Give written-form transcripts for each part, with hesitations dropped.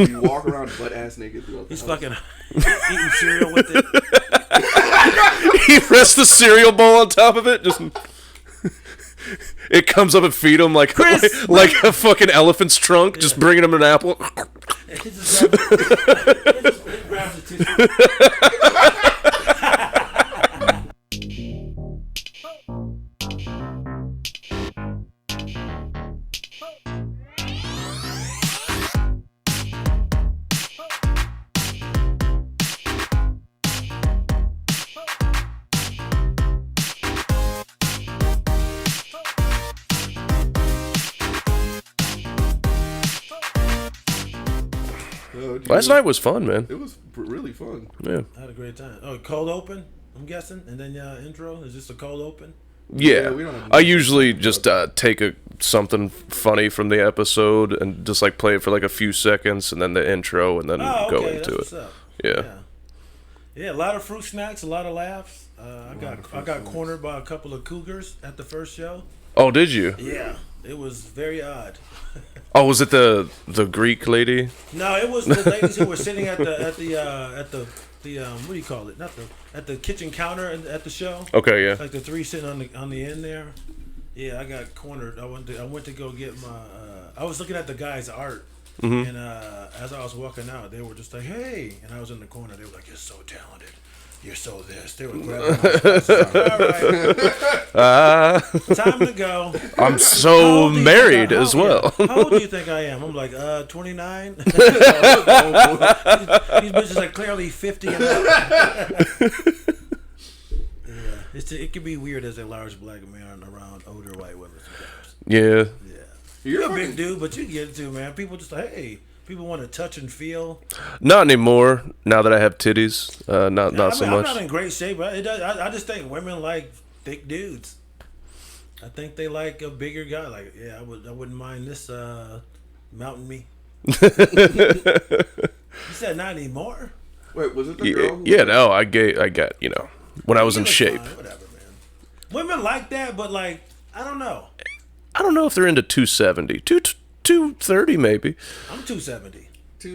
You walk around butt ass naked throughout the He's house. fucking eating cereal with it. He rests the cereal bowl on top of it. Just it comes up and feed him like a fucking elephant's trunk. Yeah. Just bringing him an apple. He just grabs it too. Last night was fun, man. It was really fun. Yeah. I had a great time. Oh, cold open, I'm guessing? And then intro? Is this a cold open? Yeah. I usually just take something funny from the episode and just like play it for like a few seconds and then the intro and then go into it. Yeah, a lot of fruit snacks, a lot of laughs. I got cornered by a couple of cougars at the first show. Oh, did you? Yeah. It was very odd. Oh, was it the Greek lady? No, it was the ladies who were sitting at the what do you call it? At the kitchen counter at the show. Okay, yeah. Like the three sitting on the end there. Yeah, I got cornered. I went to go get my. I was looking at the guy's art, and as I was walking out, they were just like, "Hey," and I was in the corner. They were like, "You're so talented. You're so this." They were grabbing my all right. Time to go. I'm so married as well. Yeah. How old do you think I am? I'm like, 29. These bitches are clearly 50 and up. Yeah, it can be weird as a large black man around older white women sometimes. Yeah. Yeah. You're a big dude, but you get it too, man. People just like, hey. People want to touch and feel. Not anymore. Now that I have titties, not so much. I'm not in great shape. I just think women like thick dudes. I think they like a bigger guy. Like, yeah, I wouldn't mind this mounting me. You said not anymore. Wait, was it the girl? Yeah, no, I got when I was in shape. Fine, whatever, man. Women like that, but like I don't know. I don't know if they're into 270, 230 maybe. I'm 270.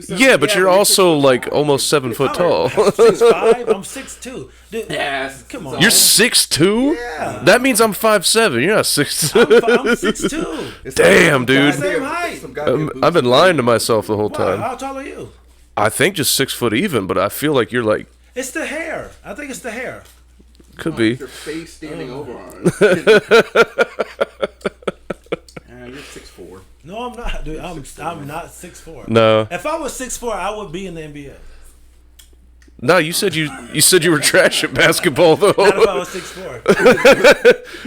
Yeah, but you're also like almost 7 foot tall. I'm 6'5". I'm 6'2". Dude, yes. Come on. You're 6'2"? Yeah. That means I'm 5'7". You're not 6'2". I'm 6'2". Damn, dude. Same height. I've been lying to myself the whole time. How tall are you? I think just 6 foot even, but I feel like you're like. It's the hair. I think it's the hair. Could be. Your face standing over on it. You're 6'4". No, I'm not, dude. I'm not 6'4". No. If I was 6'4", I would be in the NBA. No, you said you were trash at basketball though. Not if I was 6'4".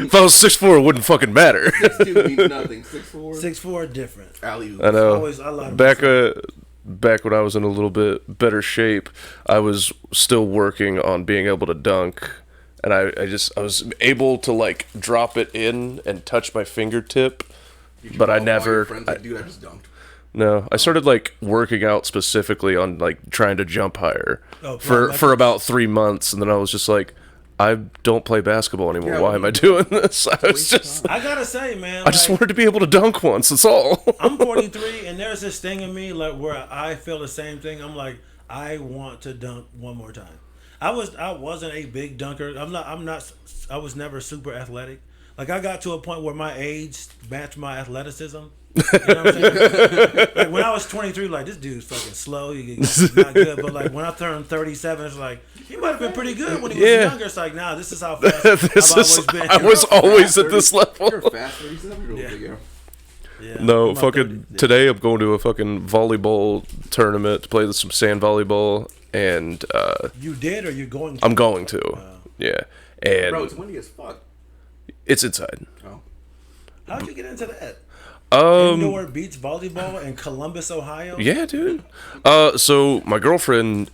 If I was 6'4", it wouldn't fucking matter. 6'2" means nothing. 6'4". 6'4" different. Alley-oop. I know. Always, I lied to Back when I was in a little bit better shape, I was still working on being able to dunk, and I was able to like drop it in and touch my fingertip, but I never. Dude, I just dunked. No, I started like working out specifically on like trying to jump higher for about 3 months, and then I was just like, I don't play basketball anymore. Yeah, why am I doing this? I gotta say, man, I just wanted to be able to dunk once. That's all. I'm 43, and there's this thing in me like where I feel the same thing. I'm like, I want to dunk one more time. I wasn't a big dunker. I was never super athletic. Like I got to a point where my age matched my athleticism. You know what I'm saying? Like when I was 23, like this dude's fucking slow. He's not good. But like when I turned 37, it's like he might have been pretty good when he was younger. It's like, nah, this is how fast I've always been. I was always at this level. You're fast 37-year-old. Yeah, no, fucking today I'm going to a fucking volleyball tournament to play some sand volleyball, and you did or you're going to? I'm going to. Yeah, and bro, it's windy as fuck. It's inside. Oh, how'd you get into that? You know where beach volleyball in Columbus, Ohio? Yeah, dude. So my girlfriend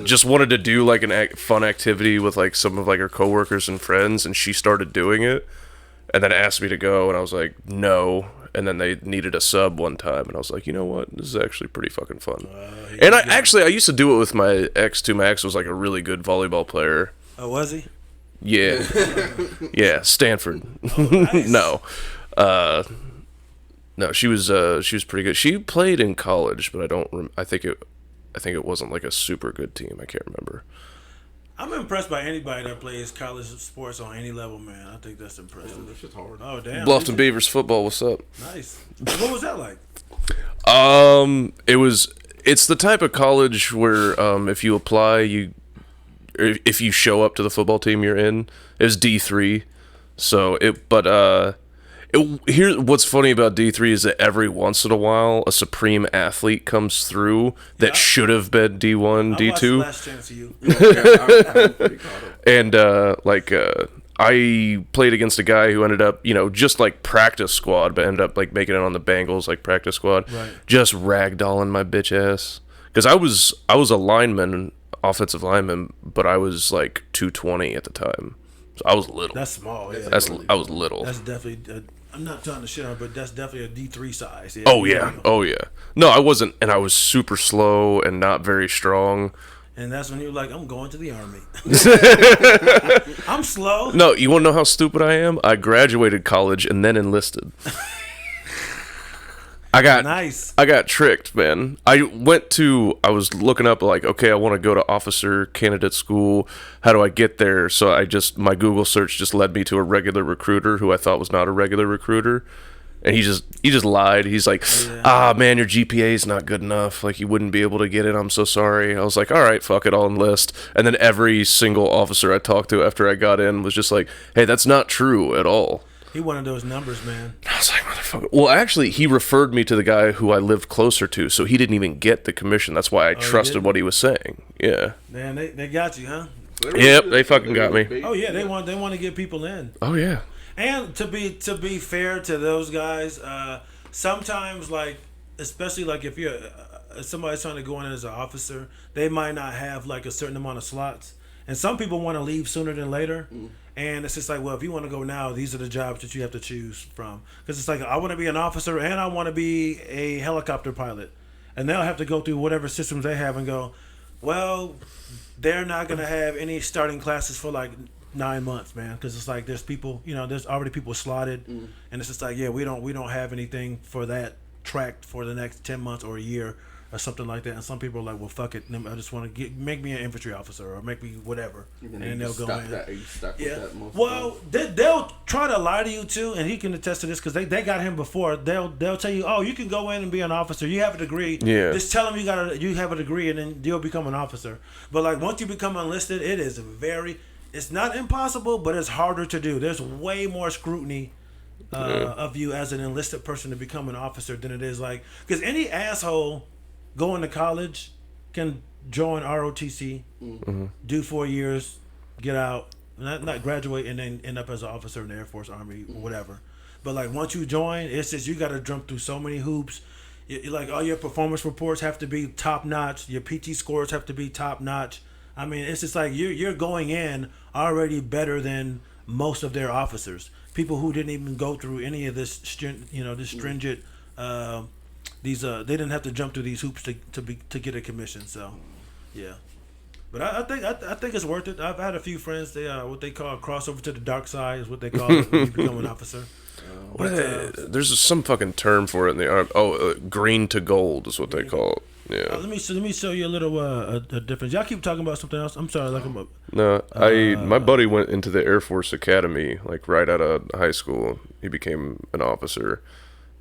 just wanted to do like a fun activity with like some of like her coworkers and friends, and she started doing it, and then asked me to go, and I was like, no. And then they needed a sub one time, and I was like, you know what? This is actually pretty fucking fun. And I used to do it with my ex too. My ex was like a really good volleyball player. Oh, was he? Yeah. Yeah, Stanford. Oh, nice. No. No, she was pretty good. She played in college, but I don't. I think it wasn't like a super good team. I can't remember. I'm impressed by anybody that plays college sports on any level, man. I think that's impressive. Yeah, that shit's hard. Oh damn! Bluffton Beavers football. What's up? Nice. What was that like? It's the type of college where if you apply, if you show up to the football team you're in, it's D3. So here, what's funny about D3 is that every once in a while, a supreme athlete comes through that should have been D1, D2. Last chance of you. I'm pretty caught up. And I played against a guy who ended up, just like practice squad, but ended up like making it on the Bengals like practice squad. Right. Just ragdolling my bitch ass because I was a lineman, offensive lineman, but I was like 220 at the time. So I was little. That's small. Yeah. I was little. That's definitely. I'm not trying to shit on, but that's definitely a D3 size. Yeah. Oh yeah. No, I wasn't, and I was super slow and not very strong. And that's when you're like, I'm going to the army. I'm slow. No, you want to know how stupid I am? I graduated college and then enlisted. I got tricked, man. I was looking up like, okay, I want to go to officer candidate school. How do I get there? So my Google search just led me to a regular recruiter who I thought was not a regular recruiter. And he just lied. He's like, man, your GPA is not good enough. Like, you wouldn't be able to get it. I'm so sorry. I was like, all right, fuck it, I'll enlist. And then every single officer I talked to after I got in was just like, hey, that's not true at all. He one of those numbers, man. I was like, motherfucker. Well, actually, he referred me to the guy who I lived closer to, so he didn't even get the commission. That's why I trusted what he was saying. Yeah. Man, they got you, huh? Yep, they fucking got me. Oh yeah, they want to get people in. Oh yeah. And to be fair to those guys, sometimes like, especially like if you're somebody's trying to go in as an officer, they might not have like a certain amount of slots, and some people want to leave sooner than later. And it's just like, well, if you want to go now, these are the jobs that you have to choose from. Because it's like, I want to be an officer and I want to be a helicopter pilot. And they'll have to go through whatever systems they have and go, well, they're not going to have any starting classes for like 9 months, man. Because it's like, there's people, there's already people slotted. And it's just like, yeah, we don't have anything for that track for the next 10 months or a year or something like that. And some people are like, well, fuck it, I just want to make me an infantry officer or make me whatever, and then they'll go in. Well, they'll try to lie to you too, and he can attest to this because they got him before. They'll tell you, oh, you can go in and be an officer. You have a degree. Yeah. Just tell them you have a degree, and then you'll become an officer. But like once you become enlisted, it's not impossible, but it's harder to do. There's way more scrutiny of you as an enlisted person to become an officer than it is like, because any asshole going to college can join ROTC, do 4 years, get out, not graduate, and then end up as an officer in the Air Force, Army, whatever. But like once you join, it's just you got to jump through so many hoops. Like all your performance reports have to be top notch. Your PT scores have to be top notch. I mean, it's just like you're going in already better than most of their officers. People who didn't even go through any of this, this stringent. They didn't have to jump through these hoops to get a commission. So, yeah. But I think it's worth it. I've had a few friends. They what they call crossover to the dark side is what they call it when you become an officer. There's some fucking term for it in the army. Green to gold is what they call it. Yeah. Let me show you a little a difference. Y'all keep talking about something else. I'm sorry. No, my buddy went into the Air Force Academy like right out of high school. He became an officer,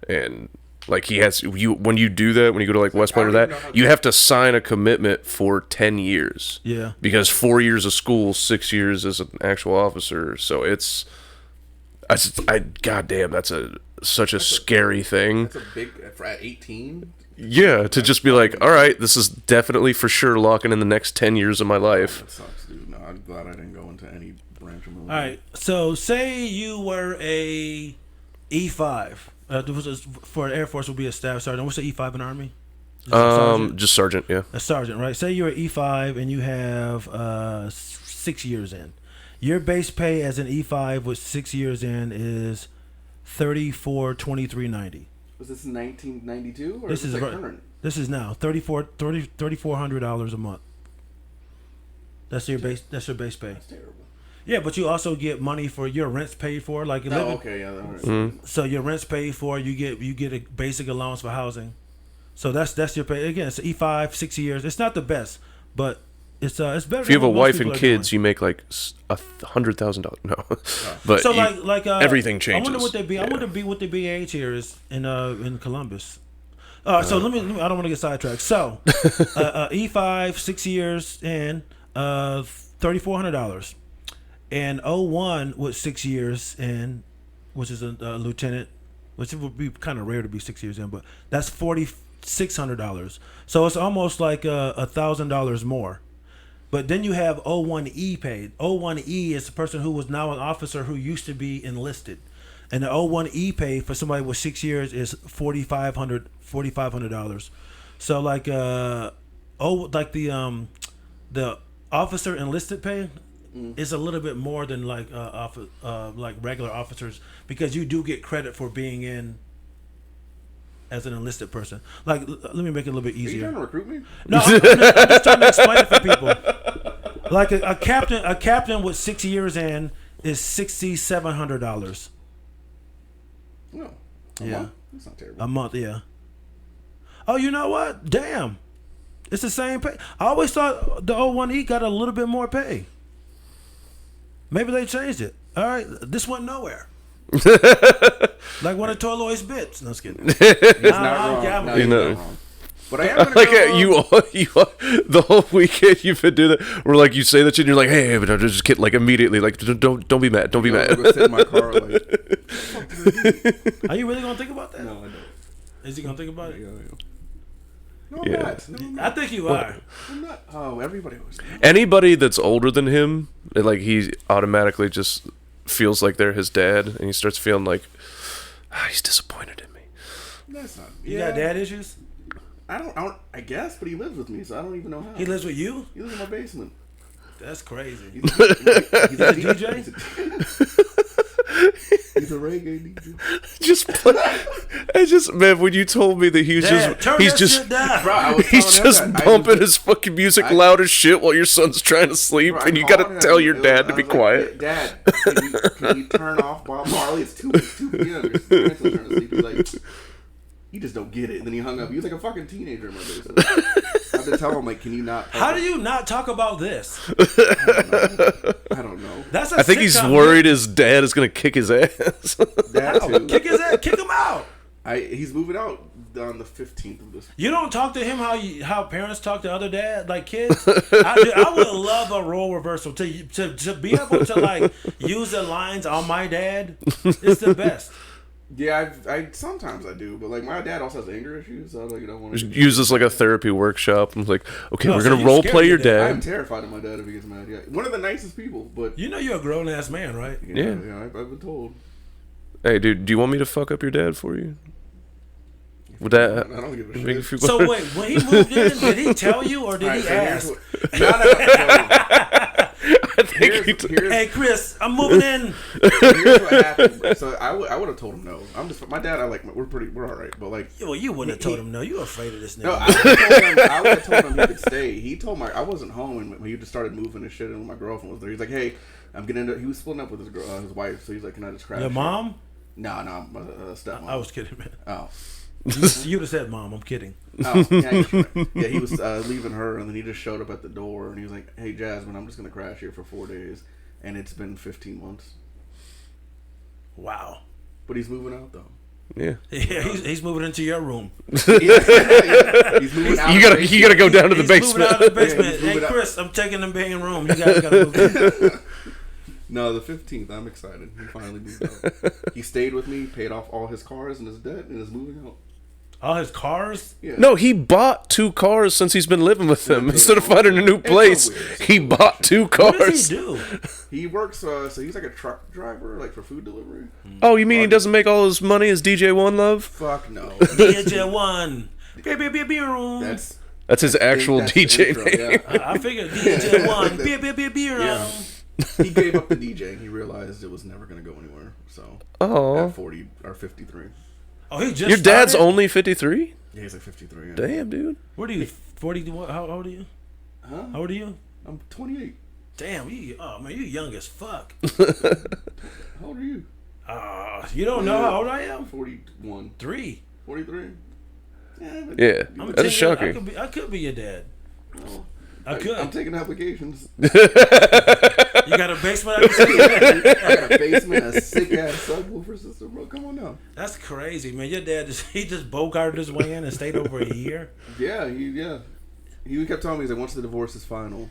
and like when you do that, when you go to like West Point or that, you have to sign a commitment for 10 years. Yeah. Because 4 years of school, 6 years as an actual officer. So goddamn, that's such a scary thing. That's a big, at 18? Yeah, to just be like, all right, this is definitely for sure locking in the next 10 years of my life. That sucks, dude. No, I'm glad I didn't go into any branch of military. All right, so say you were a E5. For Air Force would be a staff sergeant. What's the E5 in Army? Just sergeant, yeah. A sergeant, right? Say you're an E5 and you have 6 years in. Your base pay as an E5 with 6 years in is $34,2390. Was this in 1992 or this is current? This is now $3,400 a month. That's your base. That's your base pay. That's terrible. Yeah, but you also get money for your rent's paid for. Like, Oh, okay, yeah. All right. so your rent's paid for. You get a basic allowance for housing. So that's your pay. Again, it's E5, 6 years. It's not the best, but it's better. If you have a than what most wife people and are kids, doing. you make like $100,000. No, but So you- like everything changes. I wonder what they be. I Yeah. wonder what the BAH here is in Columbus. So let me. I don't want to get sidetracked. So E5, 6 years and $3,400, and O1 with 6 years and which is a lieutenant, which would be kind of rare to be 6 years in, but that's $4,600. So it's almost like $1,000 more. But then you have O1E paid. O1E is the person who was now an officer who used to be enlisted. And the O1E pay for somebody with 6 years is $4,500. So like the officer enlisted pay is a little bit more than like like regular officers, because you do get credit for being in as an enlisted person. Like, let me make it a little bit Are you easier. trying to recruit me? No, I'm just trying to explain it for people. Like a captain with 6 years in is $6,700 No. Yeah. Month? That's not terrible. a month. Yeah. Oh, you know what? Damn, it's the same pay. I always thought the O1E got a little bit more pay. Maybe they changed it. All right, this went nowhere. Like one of Toloy's bits. No, just kidding. He's not wrong. I'm- No, You he's know. not wrong. But I am gonna Like go, you the whole weekend you've been doing that. Where like you say that shit, and you're like, hey, but I'm just kidding. Like immediately, like don't be mad, don't be mad. I'm gonna sit in my car like, Are you really gonna think about that? no, I don't. Is he gonna think about it? Yeah, yeah. No, I'm Yeah. not. No, I'm I not. think you are. I'm not. Oh, everybody was. Anybody that's older than him, he automatically just feels like they're his dad, and he starts feeling like he's disappointed in me. That's not. You got dad issues? I don't. I guess, but he lives with me, so I don't even know how. He lives with you? He lives in my basement. That's crazy. He's a DJ? He's a reggae DJ. Man, when you told me that he was Dad, turn he's that just shit down. Bro, I was he's telling him just that. bumping his fucking music loud as shit while your son's trying to sleep, Bro, I and you called gotta him. tell your It was- dad to I be was like, quiet. Dad, can you turn off Bob Marley? It's 2 p.m. Your parents are trying to sleep. He's like, you just don't get it. And then he hung up. He was like a fucking teenager in my basement. I've been telling him, like, can you not? How do you not talk about this? I don't know. That's a I think he's sitcom. worried his dad is gonna kick his ass. That too. Kick his ass. Kick him out. He's moving out on the 15th of this. You don't talk to him how parents talk to other dad, like kids. I would love a role reversal to be able to like use the lines on my dad. It's the best. Yeah, I sometimes I do, but like my dad also has anger issues, so I like don't want to Use this like a therapy workship. I'm like, okay, Oh, we're so gonna you role scared play your your dad. I'm dad. terrified of my dad if he gets mad. Yeah, one of the nicest people, but You know you're a grown ass man, right? Yeah. I've been told. Hey, dude, do you want me to fuck up your dad for you? Would that I don't give a make you shit. feel So better? wait, when he moved in, did he tell you or did Alright, he so here's ask? what- no, I think he here's Hey Chris, I'm moving in. here's what happened. Bro. So I would have told him no. My dad. We're all right, but like Well, you wouldn't have told him no. You were afraid of this nigga. no, I would have told him he could stay. He told I wasn't home, and when he just started moving his shit, and my girlfriend was there. He's like, hey, I'm getting into. He was splitting up with his girl, his wife, so he's like, can I just crash? Your mom? No, my stepmom. I was kidding, man. Oh. You'd have said, "Mom, I'm kidding." Oh, yeah, he's right. Yeah, he was leaving her, and then he just showed up at the door, and he was like, "Hey, Jasmine, I'm just gonna crash here for 4 days," and it's been 15 months. Wow. But he's moving out though. Yeah. Yeah, he's moving into your room. He's moving out. You gotta go down to the He's moving basement. out of the basement. Yeah, he's Hey moving out. Chris, I'm taking the main room. You guys gotta move in. No, the 15th. I'm excited. He finally moved out. He stayed with me, paid off all his cars and his debt, and is moving out. All his cars. Yeah. No, he bought 2 cars since he's been living with them. Instead of finding a new It's so place, weird. It's he so bought 2 What cars. does he do? He works. So he's like a truck driver, like for food delivery. Oh, you mean he doesn't make all his money as DJ One Love? Fuck no. DJ One. Room. That's his actual that's the DJ intro, name. yeah. I figured DJ One. Beer room. Yeah. He gave up the DJing. He realized it was never going to go anywhere. So Oh, at 40 or 53. Oh, he just. your dad's started? only 53? Yeah, he's like 53. Yeah. Damn, dude. What are you? 40? How old are you? Huh? How old are you? I'm 28. Damn, you young as fuck. How old are you? You don't know how old I am? 41. 3. 43? Yeah, but Yeah, I'm that's thinking shocking. I could be your dad. well, I could. I'm taking applications. You got a basement? I I got a basement, a sick ass subwoofer system, bro. Come on now. That's crazy, man. Your dad just bogarted his way in and stayed over a year. Yeah, he kept telling me, he's like, once the divorce is final,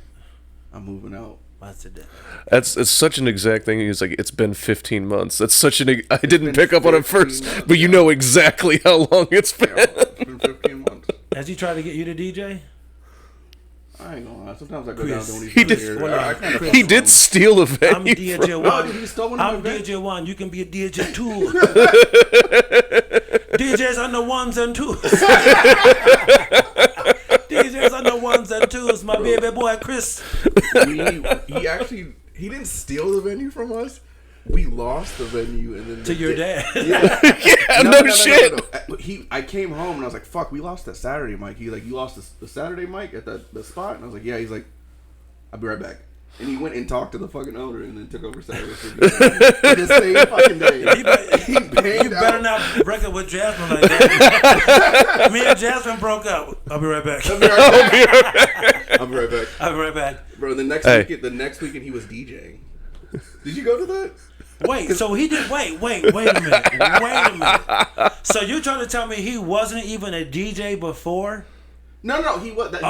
I'm moving out. What's it? It's such an exact thing. He's like, it's been 15 months. That's such an. I didn't pick up on it first, months, but you know exactly how long it's been. Yeah, it's been 15 months. Has he tried to get you to DJ? I ain't gonna lie. Sometimes I go Chris, down to he when he's did- here. I kinda He did steal a I'm venue. DJ Oh, one. dude, he stole one of I'm my events. DJ one. You can be a DJ two. DJs on the ones and twos. DJs on the ones and twos. My baby boy Chris. He didn't steal the venue from us. We lost the venue and then To your dad. Yeah. Yeah, no shit. No. I came home and I was like, "Fuck, we lost that Saturday mic." He's like, "You lost the Saturday mic at the spot?" And I was like, "Yeah." He's like, "I'll be right back." And he went and talked to the fucking owner and then took over Saturday for me. The same fucking day. You better not break up with Jasmine like that. Me and Jasmine broke up. I'll be right back. I'll be right back. I'll be right back. Bro, the next weekend he was DJing. Did you go to that? Wait, so he did. Wait a minute. So you're trying to tell me he wasn't even a DJ before? No, he was. I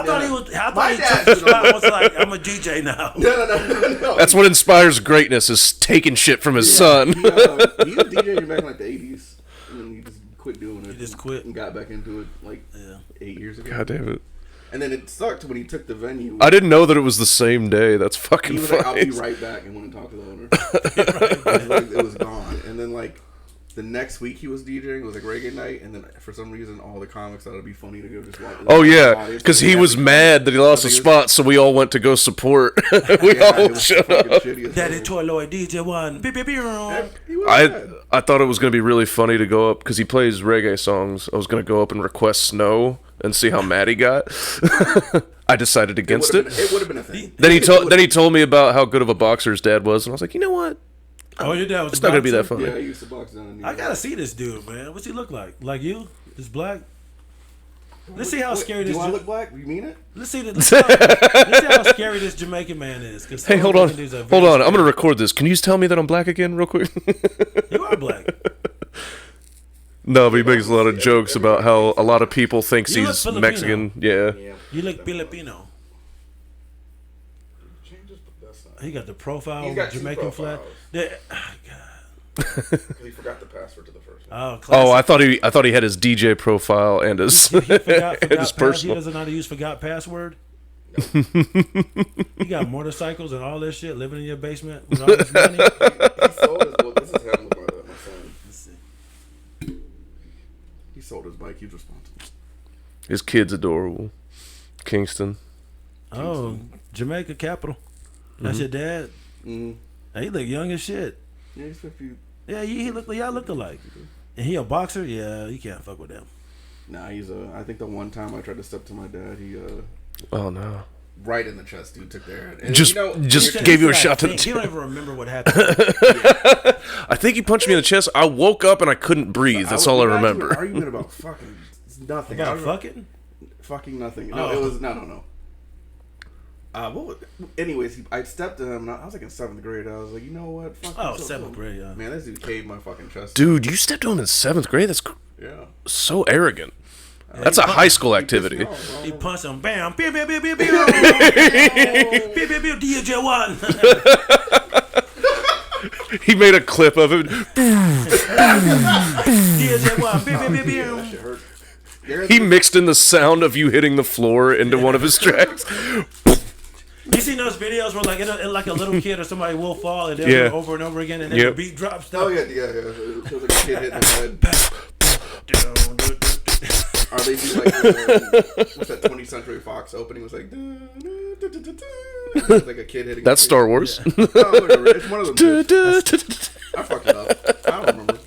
thought he was. I My thought he dad took the should know spot. Was like, I'm a DJ now. No. That's what inspires greatness: is taking shit from his son. He was DJing back in like the 80s, and then he just quit doing it. He just quit and got back into it like 8 years ago. God damn it! And then it sucked when he took the venue. I didn't know that it was the same day. That's fucking He was funny. like, "I'll be right back," and went and talked to the owner. It was gone. And then like the next week he was DJing. It was like reggae night, and then for some reason all the comics thought it'd be funny to go just watch. Oh yeah, because he was mad that he lost a spot, so we all went to go support. We all showed up. Daddy Toy Lloyd DJ one. I thought it was gonna be really funny to go up because he plays reggae songs. I was gonna go up and request Snow and see how mad he got. I decided against it. It would have been a thing. Then he told me about how good of a boxer his dad was, and I was like, you know what? Oh, your dad was. It's not gonna be that funny. Yeah, he used to box down. I gotta see this dude, man. What's he look like? Like you? Just black? Let's see how scary this. Do I look black? You mean it? Let's see how scary this Jamaican man is. Hey, hold on. I'm gonna record this. Can you just tell me that I'm black again, real quick? You are black. No, but he makes a lot of jokes about how a lot of people thinks You he's look Filipino. Mexican. Yeah. You look Filipino. He got the profile He's with got two Jamaican flag. profiles. God. He forgot the password to the first one. Oh, Oh, classic. I thought he had his DJ profile and his He forgot and his he personal. doesn't know how to use forgot password. You got motorcycles and all this shit living in your basement with all this money. He sold his. Well, this is him with my son. Let's see. He sold his bike. He's responsible. His kid's adorable. Kingston. Oh, Jamaica capital. That's your dad. Mm-hmm. Hey, he look young as shit. Yeah, he's 50. Yeah, y'all looked alike. And he a boxer? Yeah, you can't fuck with him. Nah, he's I think the one time I tried to step to my dad, he Oh no. right in the chest, dude, took there. And Just gave you a shot to the He chest. don't even remember what happened. I think he punched me in the chest. I woke up and I couldn't breathe. That's all I remember. Argument about fucking nothing. About fucking? Fucking nothing. No, it was no. Anyways, I stepped to him. And I was like in 7th grade. I was like, you know what? Fuck Oh, him, 7th grade, yeah. Man, this dude caved my fucking chest. Dude, you stepped on him in 7th grade? That's Yeah. so arrogant. That's a high school activity. He punched him. Bam. Pew, pew, pew, pew, pew. Pew, pew, pew. DJ one. He made a clip of it. DJ one. Pew, pew, pew, pew. That shit hurt. He mixed in the sound of you hitting the floor into one of his tracks. You seen those videos where like like a little kid or somebody will fall and they'll Yeah. do it over and over again and then Yep. the beat drops Oh down. yeah. It was like a kid hitting the head. Or they do like what's that 20th Century Fox opening? It was like it was like a kid hitting. That's Star Wars. No, whatever. It's one of them. I fucked it up. I don't remember.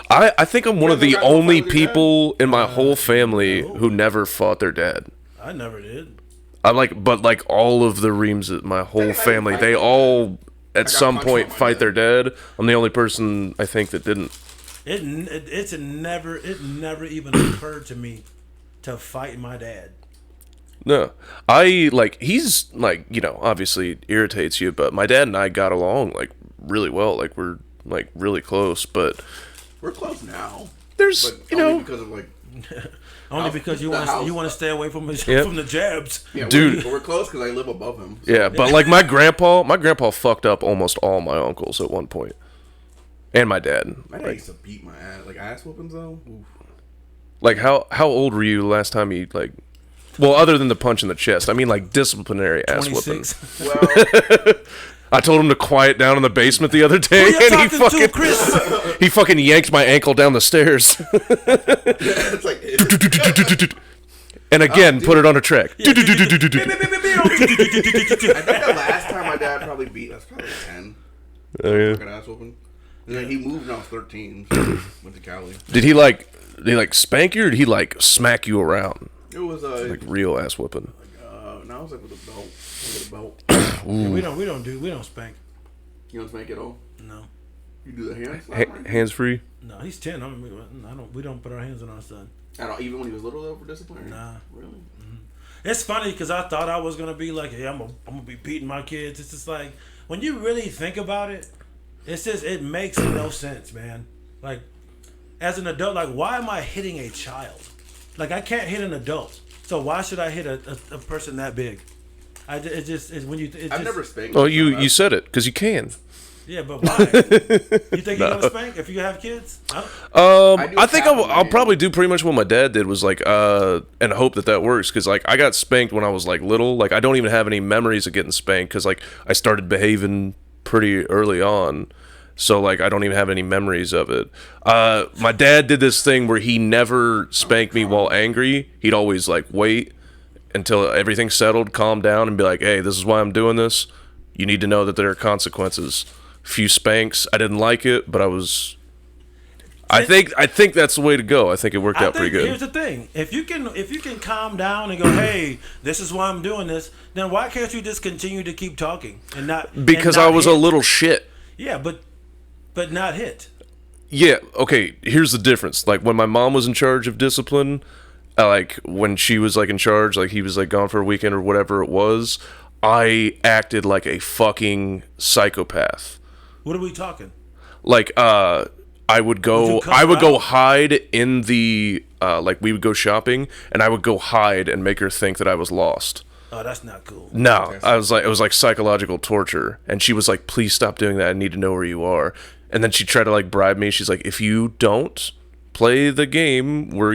I think I'm one of the only people in my whole family who never fought their dad. I never did. but like all of the Reams, my whole family, they all at some point fight their dad. I'm the only person I think that didn't. It never even occurred to me to fight my dad. No, he's like, obviously irritates you, but my dad and I got along like really well. Like we're like really close, but we're close now. There's, only because of like. Only because you want to stay away from from the jabs. Yeah, dude. We're close because I live above him. So. Yeah, but like my grandpa fucked up almost all my uncles at one point, and my dad. My dad used to beat my ass, like ass whoopings though. Oof. Like how old were you last time you like? Well, other than the punch in the chest, I mean like disciplinary ass whooping. Well. I told him to quiet down in the basement the other day, and he fucking yanked my ankle down the stairs. It's like, and again, put it on a track. I think the last time my dad probably beat us, probably 10. Oh yeah. Fucking ass whooping. And then he moved when I was 13. So went to Cali. Did he spank you, or did he like smack you around? It was like real ass whooping. No, I was like with a belt. Yeah, we don't spank. You don't spank at all? No. You do the hands? Hands free? No, he's 10. We don't put our hands on our son. I don't, even when he was little though, for discipline? Nah. Really? Mm-hmm. It's funny because I thought I was gonna be like, hey, I'm gonna be beating my kids. It's just like when you really think about it, it makes no sense, man. Like as an adult, like why am I hitting a child? Like I can't hit an adult, so why should I hit a person that big? I've never spanked. Oh, you said it because you can. Yeah, but why? You think you're gonna spank if you have kids? I think I'll probably do pretty much what my dad did, was like and hope that works, because like I got spanked when I was like little. Like I don't even have any memories of getting spanked because like I started behaving pretty early on. So like I don't even have any memories of it. My dad did this thing where he never spanked me while angry. He'd always like wait until everything settled, calm down, and be like, hey, this is why I'm doing this. You need to know that there are consequences. Few spanks. I didn't like it, but I think that's the way to go. I think it worked out pretty good. Here's the thing: if you can calm down and go, hey, this is why I'm doing this, then why can't you just continue to keep talking and not? Because I was a little shit. Yeah, but not hit. Yeah. Okay. Here's the difference. Like when my mom was in charge of discipline, like when she was like in charge, like he was like gone for a weekend or whatever it was, I acted like a fucking psychopath. What are we talking? Like I would go hide in the like we would go shopping, and I would go hide and make her think that I was lost. Oh, that's not cool. No, it was like psychological torture, and she was like, please stop doing that, I need to know where you are. And then she tried to like bribe me. She's like, if you don't play the game where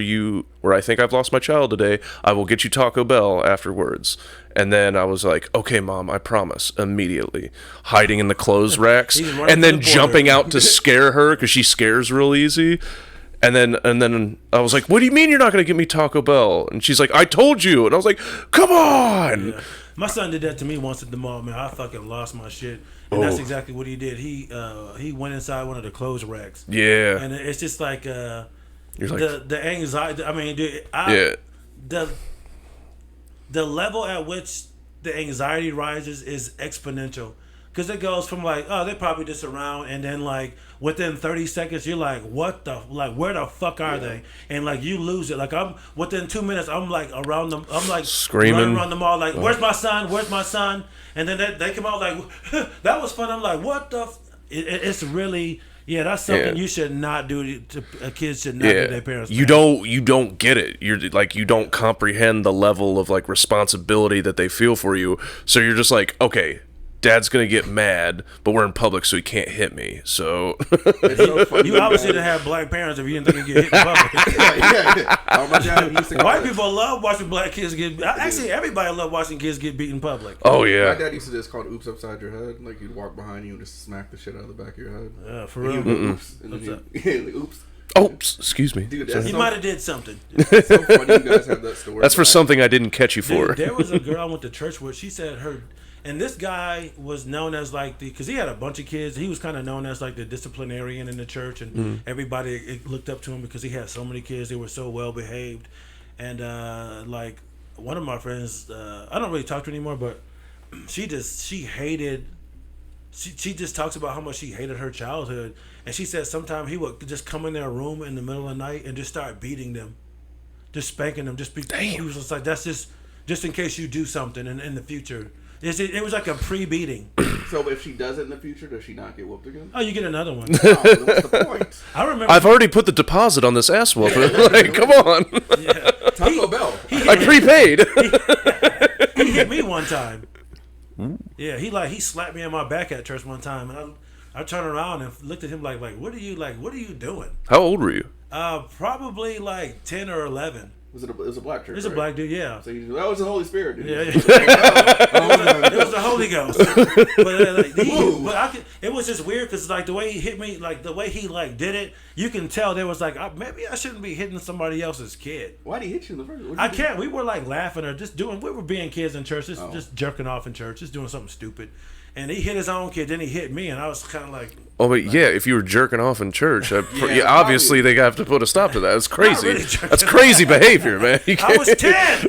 I think I've lost my child today, I will get you Taco Bell afterwards. And then I was like, okay, Mom, I promise, immediately. Hiding in the clothes racks, and then jumping out to scare her, because she scares real easy. And then I was like, what do you mean you're not going to get me Taco Bell? And she's like, I told you. And I was like, come on. Yeah. My son did that to me once at the mall, man. I fucking lost my shit. And that's exactly what he did. He went inside one of the clothes racks. Yeah. And it's just like, You're like the anxiety. I mean, dude, the level at which the anxiety rises is exponential. Because it goes from like, oh, they're probably just around, and then like within 30 seconds, you're like, where the fuck are they? And like you lose it. Like I'm within 2 minutes, I'm like around them. I'm like screaming running around the mall, like, where's my son? Where's my son? And then they come out like, that was fun. I'm like, what the? It's really. Yeah, that's something you should not do. Kids should not do their parents. You don't get it. You're like, you don't comprehend the level of like responsibility that they feel for you. So you're just like, okay, Dad's gonna get mad, but we're in public, so he can't hit me. So you obviously didn't have black parents if you didn't think you get hit in public. Oh, my dad used to White people love watching black kids get. Actually, everybody love watching kids get beat in public. Oh yeah. My dad used to just call it "oops" upside your head. Like he'd walk behind you and just smack the shit out of the back of your head. Yeah, for real. Oops. And then like, oops. Oops, excuse me. Dude, he might have did something. It's so funny you guys have that story. That's for something I didn't catch you for. Dude, there was a girl I went to church with. She said her. And this guy was known as like because he had a bunch of kids. He was kind of known as like the disciplinarian in the church, and everybody looked up to him because he had so many kids. They were so well behaved, and like one of my friends, I don't really talk to her anymore, but she hated. She just talks about how much she hated her childhood, and she said sometimes he would just come in their room in the middle of the night and just start beating them, just spanking them. He was just like, that's just in case you do something in the future. It was like a pre-beating. So if she does it in the future, does she not get whooped again? Oh, you get another one. Then what's the point? I remember. I've already put the deposit on this ass whooper. Like, come on. Yeah. Taco Bell. I prepaid. He hit me one time. Yeah, he slapped me on my back at church one time, and I turned around and looked at him like what are you doing? How old were you? Probably like 10 or 11. It was a black church. It's a black dude, yeah. So that was the Holy Spirit, dude. Yeah, it was the Holy Ghost. But it was just weird because like the way he hit me, like the way he like did it, you can tell there was like maybe I shouldn't be hitting somebody else's kid. Why'd he hit you in the first? I can't. We were like laughing or just doing. We were being kids in church, just jerking off in church, just doing something stupid. And he hit his own kid, then he hit me, and I was kind of like. Oh, but yeah, if you were jerking off in church, obviously they have to put a stop to that. It's crazy. Really That's crazy behavior, man. I was 10.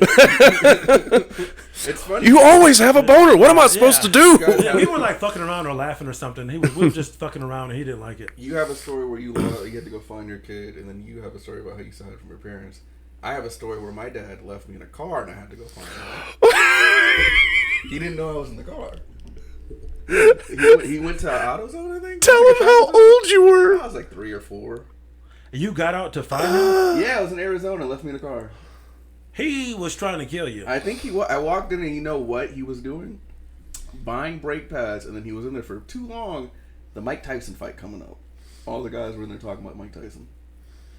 It's funny. You always have a boner. What am I supposed to do? Yeah, we were like fucking around or laughing or something. We were just fucking around, and he didn't like it. You have a story where you had to go find your kid, and then you have a story about how you saw it from your parents. I have a story where my dad left me in a car, and I had to go find him. He didn't know I was in the car. He went to AutoZone, I think. Tell him how old you were. I was like 3 or 4. You got out to find him? Yeah, I was in Arizona. Left me in the car. He was trying to kill you. I think I walked in and you know what he was doing? Buying brake pads, and then he was in there for too long. The Mike Tyson fight coming up. All the guys were in there talking about Mike Tyson.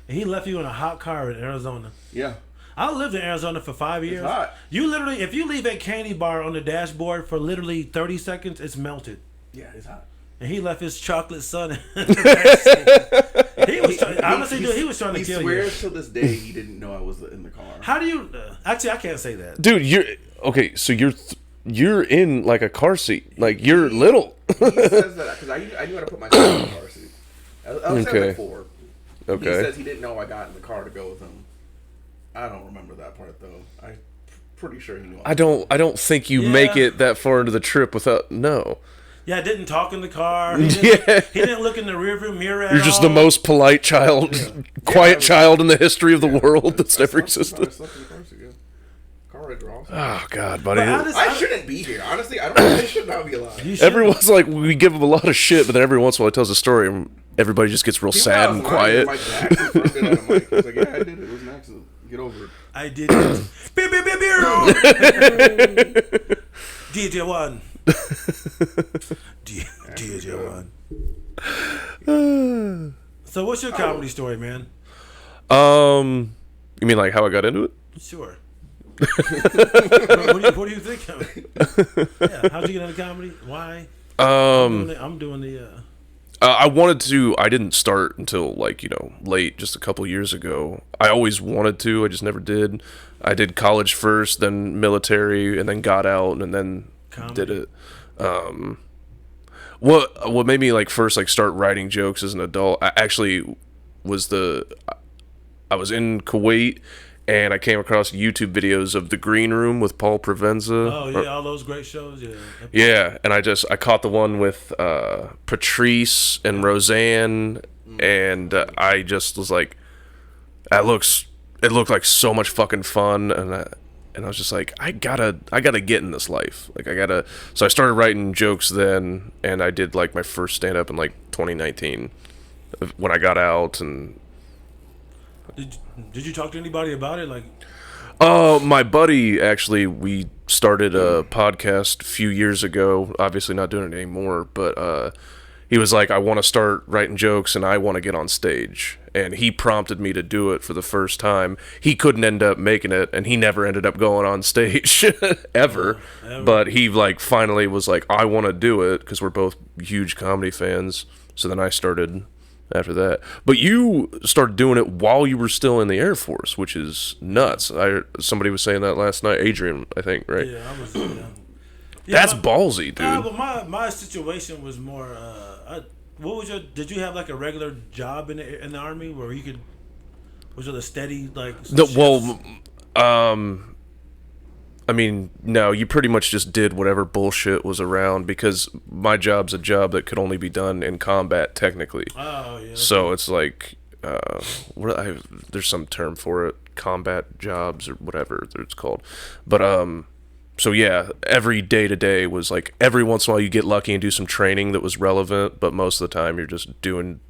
And he left you in a hot car in Arizona. Yeah. I lived in Arizona for 5 years. It's hot. You literally, if you leave a candy bar on the dashboard for literally 30 seconds, it's melted. Yeah, it's hot. And he left his chocolate sun in the backseat. He was trying to kill you. He swears to this day he didn't know I was in the car. How do you? Actually, I can't say that. Dude, so you're in like a car seat. Like you're little. He says that because I knew how to put myself in the car seat. I was like 4. Okay. He says he didn't know I got in the car to go with him. I don't remember that part though. I'm pretty sure he knew. I don't think you make it that far into the trip without no. Yeah, I didn't talk in the car. He didn't look in the rearview mirror at You're just all. the most polite child, quiet child in the history of the world that's ever existed. I slept in the car seat, yeah. Car rides are awesome. Oh God, buddy. I shouldn't be here. Honestly, I should not be alive. Everyone's like, we give him a lot of shit, but then every once in a while he tells a story and everybody just gets real sad and quiet. I was like, yeah, I did it. It was an accident. Get over it. I did it. Beer, beer, beer, beer. DJ One. DJ One. So, what's your comedy story, man? You mean like how I got into it? Sure. what do you think of it? Yeah, how'd you get into comedy? Why? I'm doing the. I wanted to. I didn't start until late, just a couple years ago. I always wanted to. I just never did. I did college first, then military, and then got out, and then did it. What made me first start writing jokes as an adult? I actually I was in Kuwait. And I came across YouTube videos of The Green Room with Paul Provenza. Oh, yeah, all those great shows, yeah. Yeah, and I caught the one with Patrice and Roseanne, and I just was like, it looked like so much fucking fun, and I was just like, I gotta get in this life. So I started writing jokes then, and I did my first stand-up in 2019 when I got out, and... Did you talk to anybody about it? My buddy, actually, we started a podcast a few years ago. Obviously not doing it anymore, but he was like, I want to start writing jokes and I want to get on stage. And he prompted me to do it for the first time. He couldn't end up making it, and he never ended up going on stage ever. But he finally was like, I want to do it, because we're both huge comedy fans. So then I started... after that. But you started doing it while you were still in the Air Force, which is nuts. Somebody was saying that last night. Adrian, I think, right? Yeah, I was. That's ballsy, dude. But my situation was more. What was did you have a regular job in the Army where you could? Was it a steady I mean, no, you pretty much just did whatever bullshit was around because my job's a job that could only be done in combat technically. Oh yeah. So it's like, there's some term for it, combat jobs or whatever it's called. But so yeah, every day to day was like every once in a while you get lucky and do some training that was relevant, but most of the time you're just doing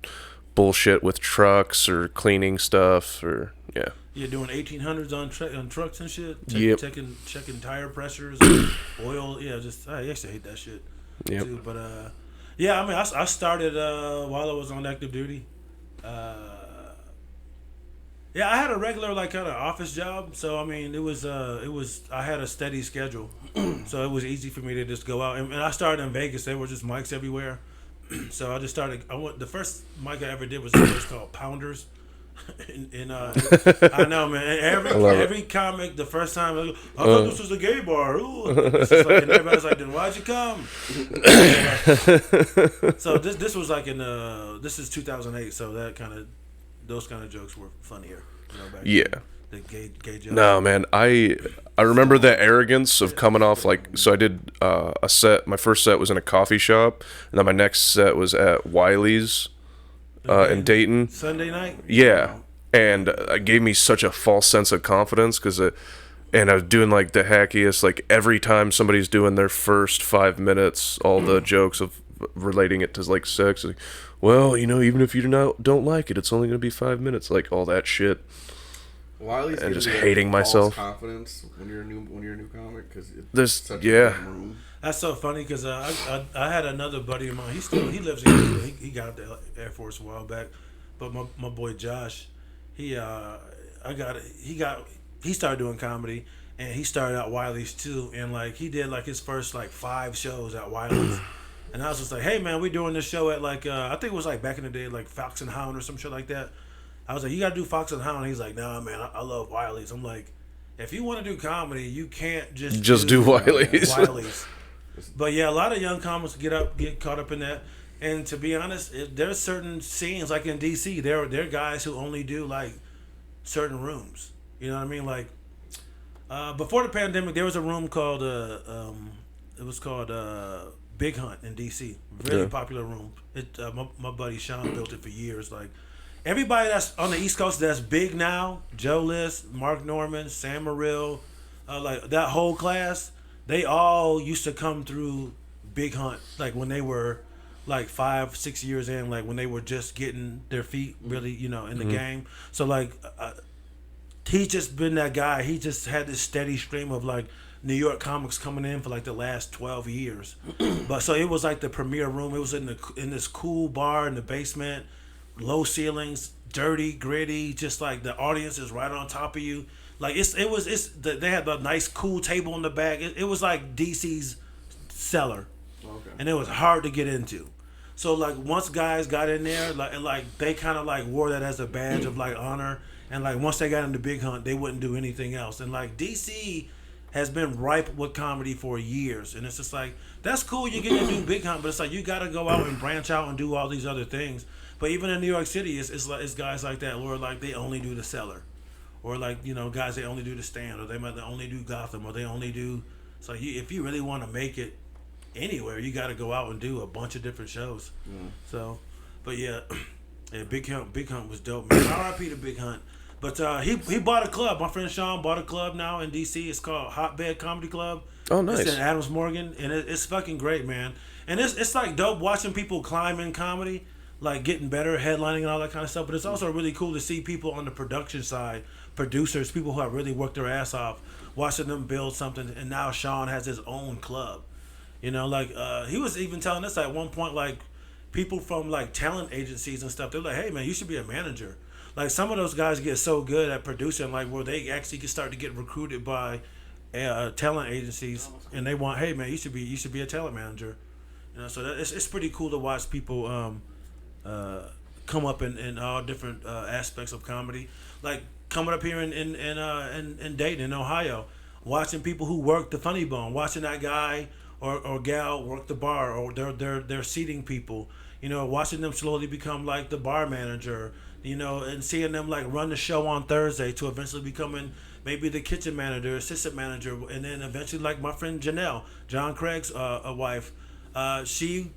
bullshit with trucks or cleaning stuff or yeah. You're doing 1800s on trucks and shit. Yep. Checking tire pressures, oil. Yeah, I used to hate that shit. Yep. Too, but yeah, I mean, I started while I was on active duty. Yeah, I had a regular like kind of office job, so I mean, it was I had a steady schedule, so it was easy for me to just go out. And I started in Vegas. There were just mics everywhere, so I just started. The first mic I ever did was a place called Pounders. I know, man. Every comic, the first time, I thought this was a gay bar. Ooh. And everybody's like, then why'd you come? So this was like this is 2008, so those kind of jokes were funnier. Back then. The gay jokes. No, man. I remember the arrogance of coming off like, so I did a set. My first set was in a coffee shop, and then my next set was at Wiley's. In Dayton. Sunday night? Yeah. And it gave me such a false sense of confidence because and I was doing like the hackiest, like every time somebody's doing their first 5 minutes, all the jokes of relating it to like sex. Like, well, even if you don't like it, it's only going to be 5 minutes. Like all that shit. Wiley's and just false hating myself. Confidence when you're a new comic because there's such a room. That's so funny because I had another buddy of mine. He lives in Houston. He got out the Air Force a while back, but my boy Josh, he started doing comedy and he started out Wiley's too, and like he did like his first like 5 shows at Wiley's, and I was just like, hey man, we're doing this show at like I think it was like back in the day like Fox and Hound or some shit like that. I was like, you gotta do Fox and Hound. He's like, nah man, I love Wiley's. I'm like, if you want to do comedy, you can't just do Wiley's. But yeah, a lot of young comics get caught up in that. And to be honest, there's certain scenes like in DC, there are guys who only do like certain rooms. You know what I mean? Like before the pandemic, there was a room called Big Hunt in DC. Really popular room. My buddy Sean built it for years. Like everybody that's on the East Coast that's big now, Joe List, Mark Norman, Sam Morrill, like that whole class. They all used to come through Big Hunt, like when they were like 5-6 years in, like when they were just getting their feet really, in the game. So like, he just been that guy. He just had this steady stream of like New York comics coming in for like the last 12 years. But so it was like the premier room. It was in this cool bar in the basement, low ceilings, dirty, gritty, just like the audience is right on top of you. Like they had a nice cool table in the back. It was like DC's cellar, and it was hard to get into. So like once guys got in there, like they kind of like wore that as a badge of like honor. And like once they got into Big Hunt, they wouldn't do anything else. And like DC has been ripe with comedy for years, and it's just like that's cool. You get to do Big Hunt, but it's like you got to go out and branch out and do all these other things. But even in New York City, it's guys like that where like they only do the cellar. Or like, guys, they only do the Stand, or they might only do Gotham, or they only do. So if you really want to make it anywhere, you got to go out and do a bunch of different shows. So, but yeah, Big Hunt was dope, man. R.I.P. to Big Hunt. But he bought a club. My friend Sean bought a club now in D.C. It's called Hotbed Comedy Club. Oh, nice. It's in Adams Morgan, and it's fucking great, man. And it's like dope watching people climb in comedy, like getting better, headlining and all that kind of stuff. But it's also really cool to see people on the production side, producers, people who have really worked their ass off, watching them build something. And now Sean has his own club. He was even telling us at one point, like people from like talent agencies and stuff, they're like, hey man, you should be a manager. Like some of those guys get so good at producing, like where they actually can start to get recruited by talent agencies, and they want, hey man, you should be a talent manager. So it's pretty cool to watch people come up in all different aspects of comedy. Like coming up here in Dayton, in Ohio, watching people who work the Funny Bone, watching that guy or gal work the bar, or they're seating people. Watching them slowly become like the bar manager, you know, and seeing them like run the show on Thursday to eventually becoming maybe the kitchen manager, assistant manager, and then eventually like my friend Janelle, John Craig's wife, she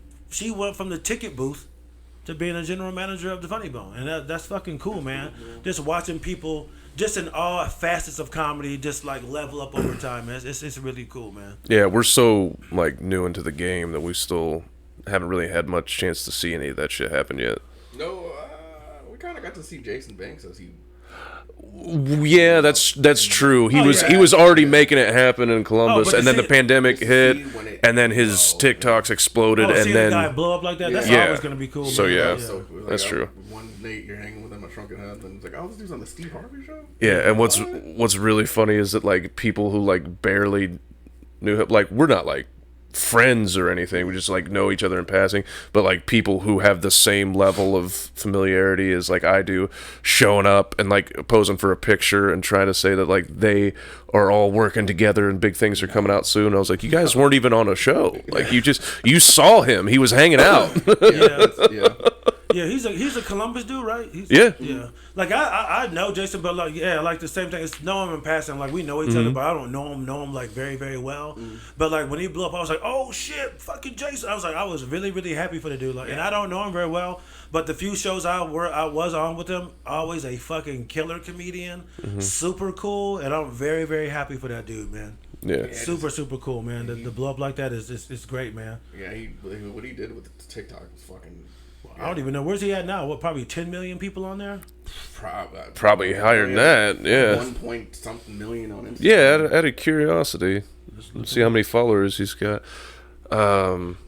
went from the ticket booth to being a general manager of the Funny Bone, and that's fucking cool, man. Just watching people, just in all facets of comedy, just like level up over time, man. It's really cool, man. Yeah, we're so like new into the game that we still haven't really had much chance to see any of that shit happen yet. No, we kind of got to see Jason Banks as he. Yeah, that's true. He was already making it happen in Columbus, and then the pandemic hit, and then his TikToks exploded, and then the guy blow up like that. That's yeah. always gonna be cool. So man. yeah, So, like, that's true. One night you're hanging with him at Shrunken Heads, and it's like, oh, this dude's on the Steve Harvey show. Yeah, and what's really funny is that like people who like barely knew him, like we're not like friends or anything, we just like know each other in passing, but like people who have the same level of familiarity as like I do, showing up and like posing for a picture and trying to say that like they are all working together and big things are coming out soon. I was like, you guys weren't even on a show. Like you saw him, he was hanging out. Yeah, he's a Columbus dude, right? Yeah. Like I know Jason, but like like the same thing. It's know him in passing. Like we know each other, but I don't know him like very very well. But like when he blew up, I was like, oh shit, fucking Jason. I was really really happy for the dude. Like, and I don't know him very well, but the few shows I was on with him, always a fucking killer comedian, super cool, and I'm very very happy for that dude, man. Yeah. Super cool, man. The blow up like that is great, man. Yeah, what he did with TikTok was fucking. I don't even know where's he at now. What, probably 10 million people on there? Probably higher than that. Yeah. 1 point something million on Instagram. Yeah, out of curiosity, let's see how many followers he's got.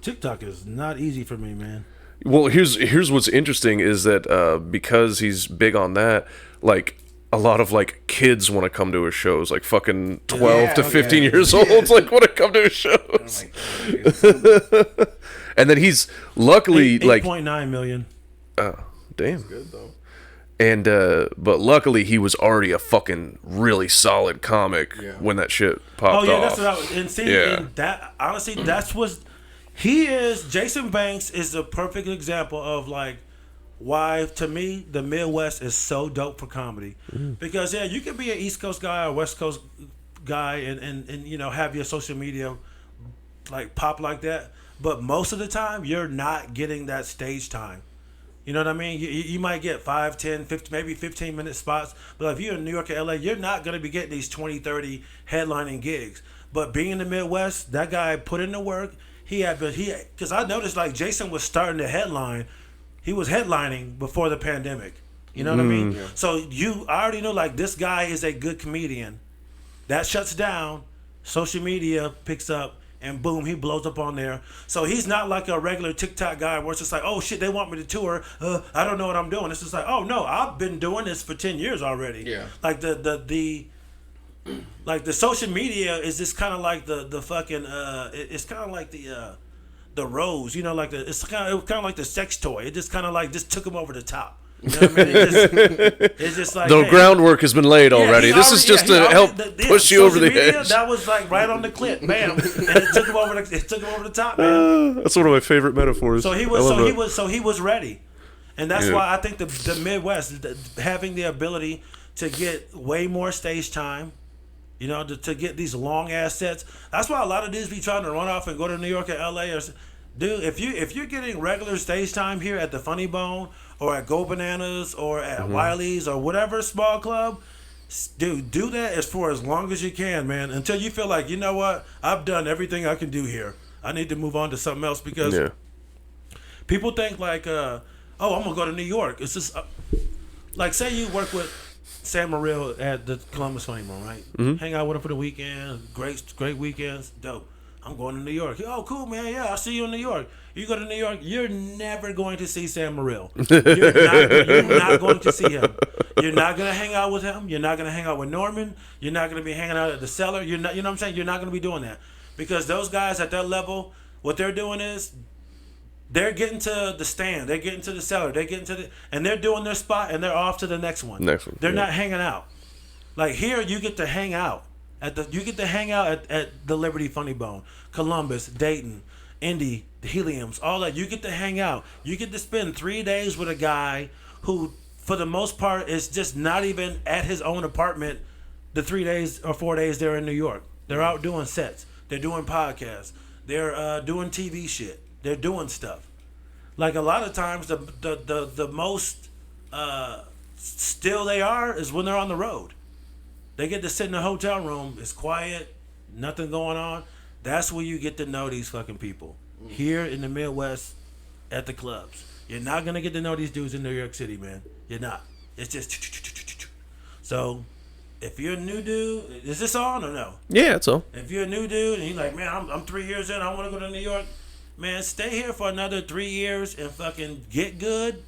TikTok is not easy for me, man. Well, here's what's interesting is that because he's big on that, like a lot of like kids want to come to his shows, like fucking 12 to 15 years old, like want to come to his shows. And then he's luckily 8.9 million. Oh, damn. That's good though. And but luckily he was already a fucking really solid comic when that shit popped off. That's what I was. And see, and that honestly, that's what he is. Jason Banks is the perfect example of like why to me the Midwest is so dope for comedy. Because you can be an East Coast guy or West Coast guy and you know have your social media like pop like that. But most of the time, you're not getting that stage time. You know what I mean? You might get 5, 10, 15, maybe 15-minute spots. But if you're in New York or LA, you're not going to be getting these 20, 30 headlining gigs. But being in the Midwest, that guy put in the work. Because I noticed like Jason was starting to headline. He was headlining before the pandemic. You know what I mean? Yeah. So I already know like this guy is a good comedian. That shuts down. Social media picks up. And boom, he blows up on there. So he's not like a regular TikTok guy where it's just like, oh shit, they want me to tour. I don't know what I'm doing. It's just like, oh no, I've been doing this for 10 years already. Yeah. Like the social media is just kind of like the fucking it's kind of like the rose, you know, like it's kind of like the sex toy. It just kind of like just took him over the top. You know what I mean? It's just like the groundwork has been laid already. This is just to help push you over the edge. That was like right on the clip, bam, and it took him over the top, man. That's one of my favorite metaphors. So he was ready, and that's why I think the Midwest having the ability to get way more stage time. You know, to get these long ass sets. That's why a lot of dudes be trying to run off and go to New York or LA or. Dude, if you're getting regular stage time here at the Funny Bone or at Go Bananas or at Wiley's or whatever small club, dude, do that as for as long as you can, man. Until you feel like, you know what, I've done everything I can do here. I need to move on to something else because people think like, I'm gonna go to New York. It's just like say you work with Sam Morril at the Columbus Funny Bone, right? Hang out with him for the weekend, great weekends, dope. I'm going to New York. Oh, cool, man. Yeah, I'll see you in New York. You go to New York, you're never going to see Sam Morril. You're not going to see him. You're not going to hang out with him. You're not going to hang out with Norman. You're not going to be hanging out at the Cellar. You're not, you know what I'm saying? You're not going to be doing that. Because those guys at that level, what they're doing is they're getting to the stand. They're getting to the Cellar. They're getting to the... And they're doing their spot, and they're off to the next one. They're not hanging out. Like here, you get to hang out. You get to hang out at the Liberty Funny Bone, Columbus, Dayton, Indy, the Heliums, all that. You get to hang out. You get to spend 3 days with a guy who for the most part, is just not even at his own apartment the 3 days or 4 days they're in New York. They're out doing sets. They're doing podcasts. They're doing TV shit. They're doing stuff. Like a lot of times, the most still they are is when they're on the road. They get to sit in a hotel room. It's quiet, nothing going on. That's where you get to know these fucking people. Here in the Midwest, at the clubs, you're not gonna get to know these dudes in New York City, man. You're not. It's just so. If you're a new dude, is this on or no? Yeah, it's all. If you're a new dude and you're like, man, I'm 3 years in, I want to go to New York, man, stay here for another 3 years and fucking get good,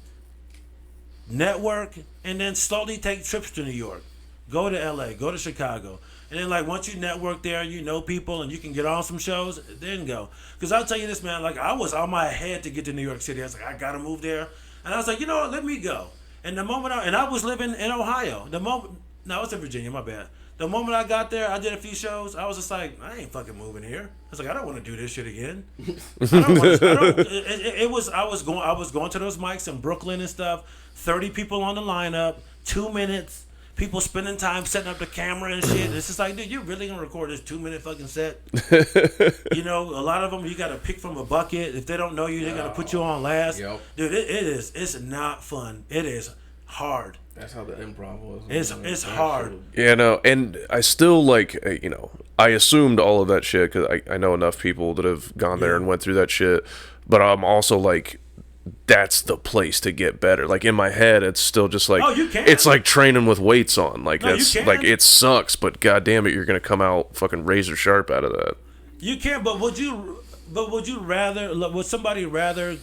network, and then slowly take trips to New York. Go to LA, go to Chicago. And then, like, once you network there, you know people, and you can get on some shows, then go. Because I'll tell you this, man, like, I was on my head to get to New York City. I was like, I got to move there. And I was like, you know what, let me go. And the moment I was living in Ohio. No, it's in Virginia, my bad. The moment I got there, I did a few shows. I was just like, I ain't fucking moving here. I was like, I don't want to do this shit again. I was going to those mics in Brooklyn and stuff. 30 people on the lineup, 2 minutes. People spending time setting up the camera and shit. It's just like, dude, you're really gonna record this 2 minute fucking set? You know, a lot of them you gotta pick from a bucket. If they don't know you, they're gonna put you on last. Yep. Dude, it's not fun. It is hard. That's how the improv was. It's hard. Yeah, no, and I still like, I assumed all of that shit because I know enough people that have gone there and went through that shit. But I'm also like, that's the place to get better. Like in my head, it's still just like, you can. It's like training with weights on. Like that's you can. like it sucks, but goddamn it, you're gonna come out fucking razor sharp out of that. You can, but would somebody rather,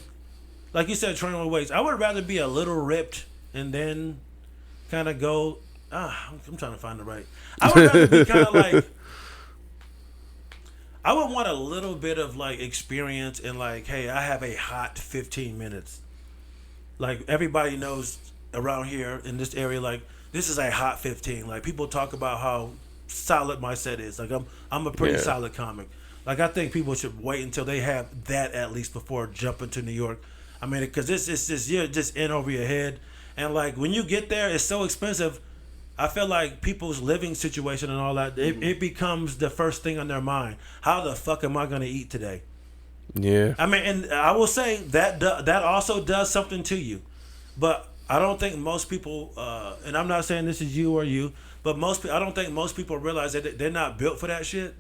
like you said, train with weights? I would rather be a little ripped and then kind of go. I'm trying to find the right. I would rather be kind of like. I would want a little bit of like experience in like, hey, I have a hot 15 minutes. Like everybody knows around here in this area, like this is a hot 15. Like people talk about how solid my set is. Like I'm a pretty solid comic. Like I think people should wait until they have that at least before jumping to New York. I mean, because it's just you're just in over your head, and like when you get there, it's so expensive. I feel like people's living situation and all that, it becomes the first thing on their mind. How the fuck am I going to eat today? Yeah. I mean, and I will say that also does something to you. But I don't think most people, and I'm not saying this is you or you, but I don't think most people realize that they're not built for that shit.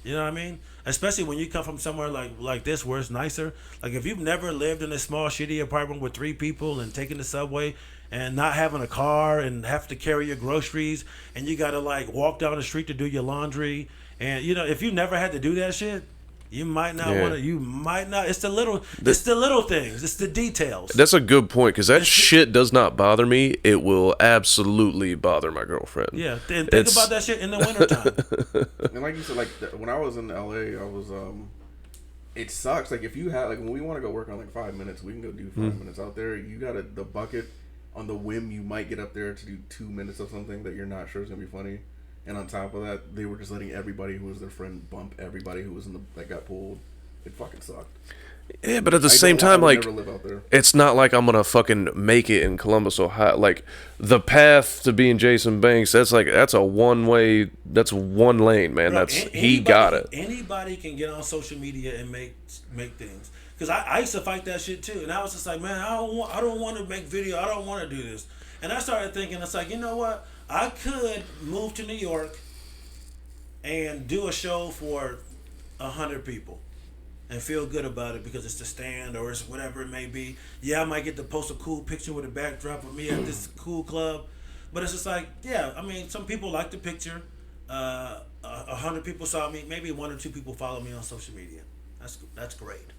You know what I mean? Especially when you come from somewhere like this where it's nicer. Like if you've never lived in a small shitty apartment with 3 people and taking the subway and not having a car and have to carry your groceries and you gotta like walk down the street to do your laundry, and you know, if you never had to do that shit, you might not want to. You might not. It's the little things. It's the details. That's a good point because that shit does not bother me. It will absolutely bother my girlfriend. Yeah, and think about that shit in the wintertime. And like you said, like when I was in LA, I was it sucks. Like if you have like when we want to go work on like 5 minutes, we can go do 5 minutes out there. You got the bucket on the whim. You might get up there to do 2 minutes of something that you're not sure is gonna be funny. And on top of that, they were just letting everybody who was their friend bump everybody who was that got pulled. It fucking sucked. Yeah, but at the same time, like, it's not like I'm gonna fucking make it in Columbus, Ohio. Like, the path to being Jason Banks, that's a one way. That's one lane, man. Bro, he got it. Anybody can get on social media and make things. Because I used to fight that shit too, and I was just like, man, I don't want to make video. I don't want to do this. And I started thinking, it's like, you know what? I could move to New York and do a show for 100 people and feel good about it because it's the stand or it's whatever it may be. Yeah, I might get to post a cool picture with a backdrop of me at this cool club, but it's just like, yeah, I mean, some people like the picture. 100 people saw me. Maybe 1 or 2 people follow me on social media. That's great.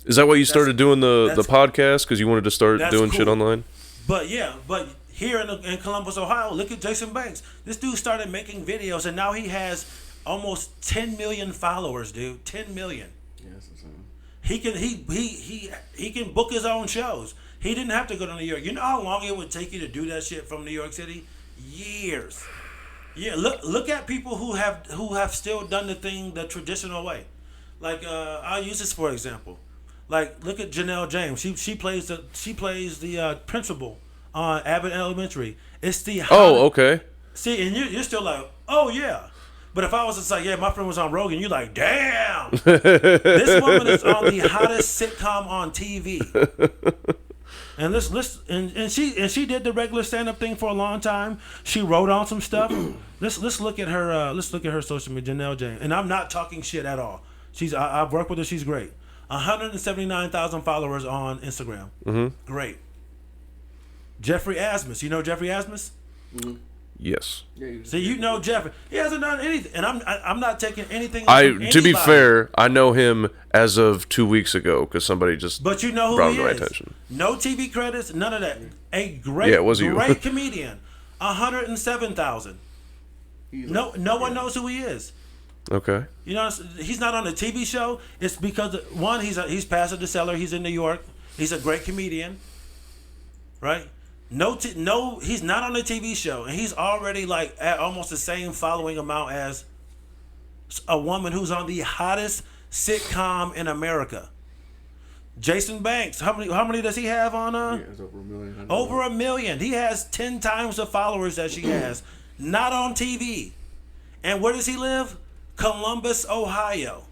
Is that why you started doing the podcast? Because you wanted to start doing shit online? But here in Columbus, Ohio, look at Jason Banks. This dude started making videos, and now he has almost 10 million followers, dude. 10 million. Yes, that's him. He can book his own shows. He didn't have to go to New York. You know how long it would take you to do that shit from New York City? Years. Yeah, look at people who have still done the thing the traditional way. Like I'll use this for example. Like look at Janelle James. She plays the principal on Abbott Elementary. It's the Oh, okay. See, and you're still like, oh yeah. But if I was just like, yeah, my friend was on Rogan, you're like, damn. This woman is on the hottest sitcom on TV. And she did the regular stand up thing for a long time. She wrote on some stuff. Let's look at her social media, Janelle James. And I'm not talking shit at all. I've worked with her. She's great. 179,000 followers on Instagram. Mm-hmm. Great. Jeffrey Asmus. You know Jeffrey Asmus? Mm-hmm. Yes. See, you know Jeffrey. He hasn't done anything, and I'm not taking anything. From to be fair, I know him as of 2 weeks ago because somebody just but you know who brought he him to my is. attention. No TV credits, none of that. A great comedian. 107,000. No one knows who he is. Okay. You know, he's not on a TV show. It's because one, he's past the cellar. He's in New York. He's a great comedian, right? No, he's not on a TV show, and he's already like at almost the same following amount as a woman who's on the hottest sitcom in America. Jason Banks, how many does he have on? It's over 1 million. Over 1 million. He has 10 times the followers that she has. Not on TV. And where does he live? Columbus, Ohio.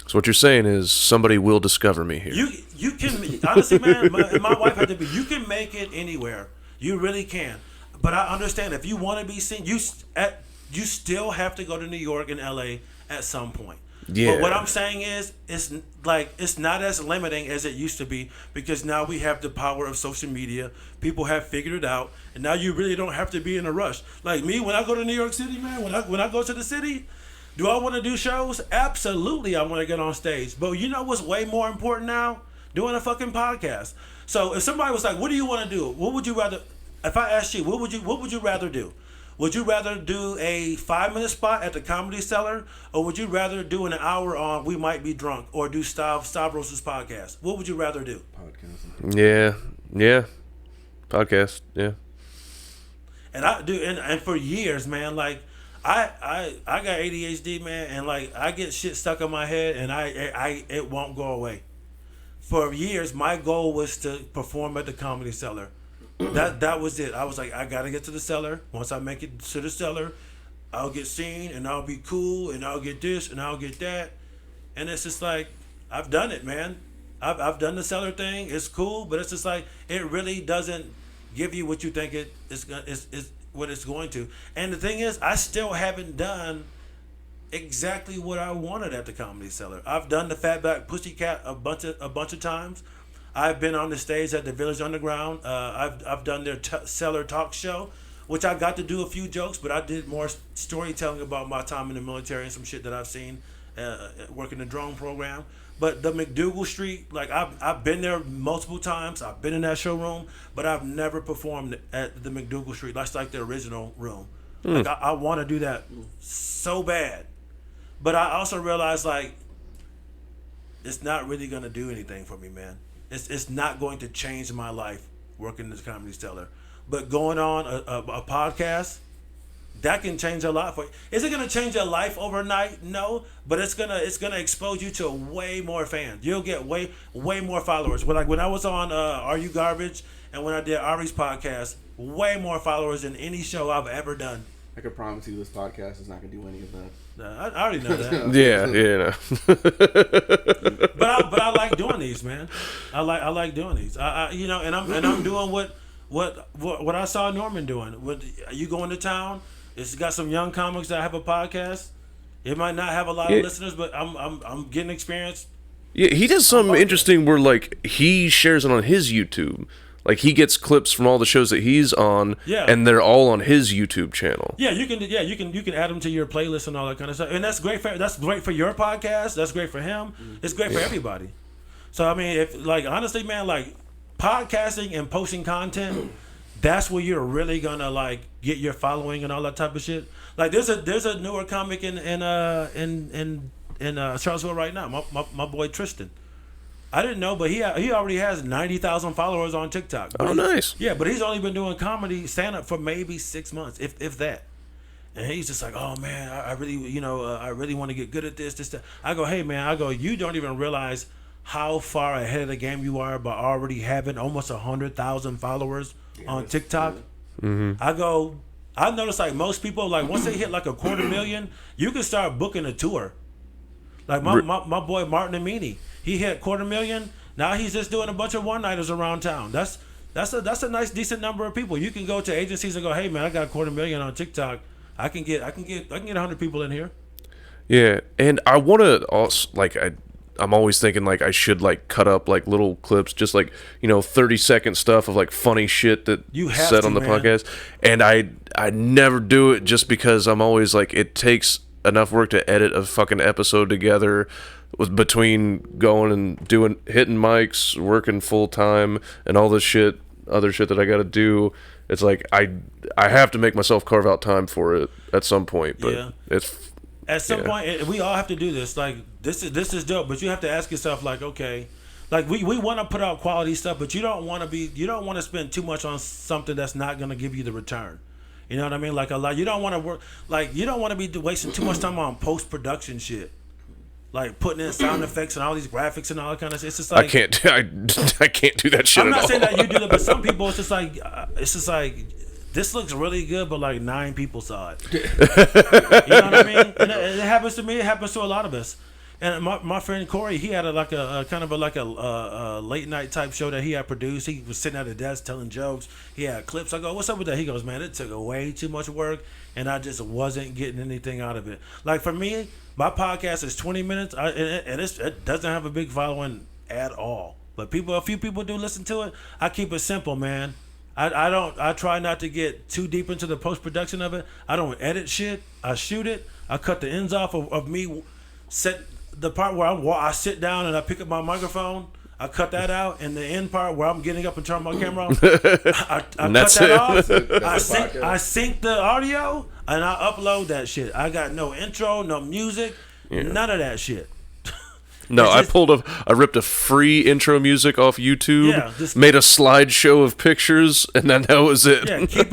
So what you're saying is somebody will discover me here. You can honestly, man. My wife had to be. You can make it anywhere. You really can. But I understand if you want to be seen, you still have to go to New York and LA at some point. Yeah. But what I'm saying is, it's not as limiting as it used to be because now we have the power of social media. People have figured it out, and now you really don't have to be in a rush. Like me, when I go to New York City, man. When I go to the city. Do I want to do shows? Absolutely, I want to get on stage. But you know what's way more important now? Doing a fucking podcast. So if somebody was like, "What do you want to do? What would you rather?" If I asked you, what would you rather do? Would you rather do a 5-minute spot at the Comedy Cellar, or would you rather do an hour on We Might Be Drunk, or do Stavros' podcast? What would you rather do? Podcast. Yeah, podcast. Yeah. And I do, and for years, man, like. I got ADHD, man, and like I get shit stuck in my head, and it won't go away. For years, my goal was to perform at the Comedy Cellar. That was it. I was like, I gotta get to the Cellar. Once I make it to the Cellar, I'll get seen, and I'll be cool, and I'll get this, and I'll get that, and it's just like I've done it, man. I've done the Cellar thing. It's cool, but it's just like it really doesn't give you what you think it's what it's going to. And the thing is, I still haven't done exactly what I wanted at the Comedy Cellar. I've done the Fatback Pussycat a bunch of times. I've been on the stage at the Village Underground. I've done their Cellar talk show, which I got to do a few jokes, but I did more storytelling about my time in the military and some shit that I've seen working the drone program. But the McDougal Street, like I've been there multiple times. I've been in that showroom, but I've never performed at the McDougal Street. That's like the original room. Like I want to do that so bad, but I also realize like it's not really gonna do anything for me, man. It's not going to change my life working in this Comedy Cellar. But going on a podcast, that can change a lot for you. Is it gonna change your life overnight? No, but it's gonna expose you to way more fans. You'll get way more followers. Like when I was on Are You Garbage and when I did Ari's podcast, way more followers than any show I've ever done. I can promise you this podcast is not gonna do any of that. I already know that. Yeah. But I like doing these, man. I like doing these. And I'm doing what I saw Norman doing. You go into town. It's got some young comics that have a podcast. It might not have a lot of listeners, but I'm getting experience. Yeah, he does something interesting where like he shares it on his YouTube. Like he gets clips from all the shows that he's on, and they're all on his YouTube channel. Yeah, you can add them to your playlist and all that kind of stuff, and that's great for your podcast. That's great for him. It's great for everybody. So I mean, if like honestly, man, like podcasting and posting content. That's where you're really gonna like get your following and all that type of shit. Like there's a newer comic in Charlottesville right now. My boy Tristan. I didn't know, but he already has 90,000 followers on TikTok. Oh, nice. Yeah, but he's only been doing comedy stand up for maybe 6 months, if that. And he's just like, oh man, I really want to get good at this. That. I go, hey man, you don't even realize how far ahead of the game you are by already having almost 100,000 followers on TikTok. I noticed like most people, like once they hit like a 250,000, you can start booking a tour. Like my boy Martin Amini, he hit 250,000. Now he's just doing a bunch of one-nighters around town. That's a nice decent number of people. You can go to agencies and go, hey man, I got 250,000 on TikTok. I can get 100 people in here. Yeah, and I want to also I'm always thinking like I should like cut up like little clips, just like 30-second stuff of like funny shit that You have said to, on the man. podcast, and I never do it just because I'm always like it takes enough work to edit a fucking episode together with between going and hitting mics, working full time, and all this other shit that I got to do. It's like I have to make myself carve out time for it at some point, but Yeah. it's. At some point, we all have to do this. Like this is dope, but you have to ask yourself, like, okay, like we want to put out quality stuff, but you don't want to spend too much on something that's not going to give you the return. You know what I mean? Like you don't want to work, like you don't want to be wasting too much time on post production shit, like putting in sound effects and all these graphics and all that kind of shit. It's just like I can't do that shit. I'm at not all. saying that you do it, but some people it's just like this looks really good, but like 9 people saw it. You know what I mean? And it happens to me. It happens to a lot of us. And my friend Corey, he had a kind of a late night type show that he had produced. He was sitting at a desk telling jokes. He had clips. I go, what's up with that? He goes, man, it took way too much work, and I just wasn't getting anything out of it. Like for me, my podcast is 20 minutes, and it doesn't have a big following at all. But a few people do listen to it. I keep it simple, man. I try not to get too deep into the post production of it. I don't edit shit. I shoot it. I cut the ends off of me. Set the part where I sit down and I pick up my microphone. I cut that out, and the end part where I'm getting up and turning my camera on, I cut that off. I sync the audio and I upload that shit. I got no intro, no music, none of that shit. No, I ripped a free intro music off YouTube, made a slideshow of pictures, and then that was it. Yeah, keep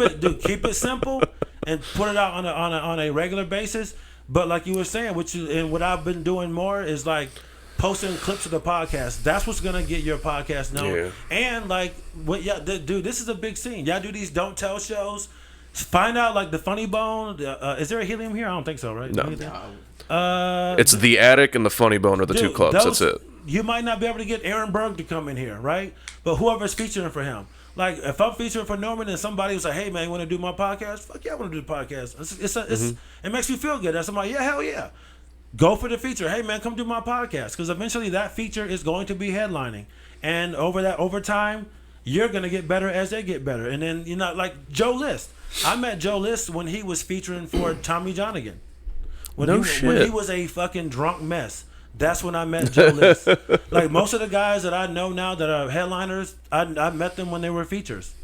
it simple and put it out on a regular basis. But like you were saying, what I've been doing more is like posting clips of the podcast. That's what's gonna get your podcast known. Yeah. And like dude, this is a big scene. Y'all do these don't tell shows. Find out like the Funny Bone. Is there a Helium here? I don't think so, right? No. It's the Attic and the Funny Bone are the two clubs. That's it. You might not be able to get Aaron Berg to come in here, right? But whoever's featuring for him. Like, if I'm featuring for Norman and somebody was like, hey, man, you want to do my podcast? Fuck yeah, I want to do the podcast. It makes me feel good. That's like, yeah, hell yeah. Go for the feature. Hey, man, come do my podcast. Because eventually that feature is going to be headlining. And over time, you're going to get better as they get better. And then, like Joe List. I met Joe List when he was featuring for Tommy Johnigan. When he was a fucking drunk mess. That's when I met Joe List. Like most of the guys that I know now that are headliners, I met them when they were features.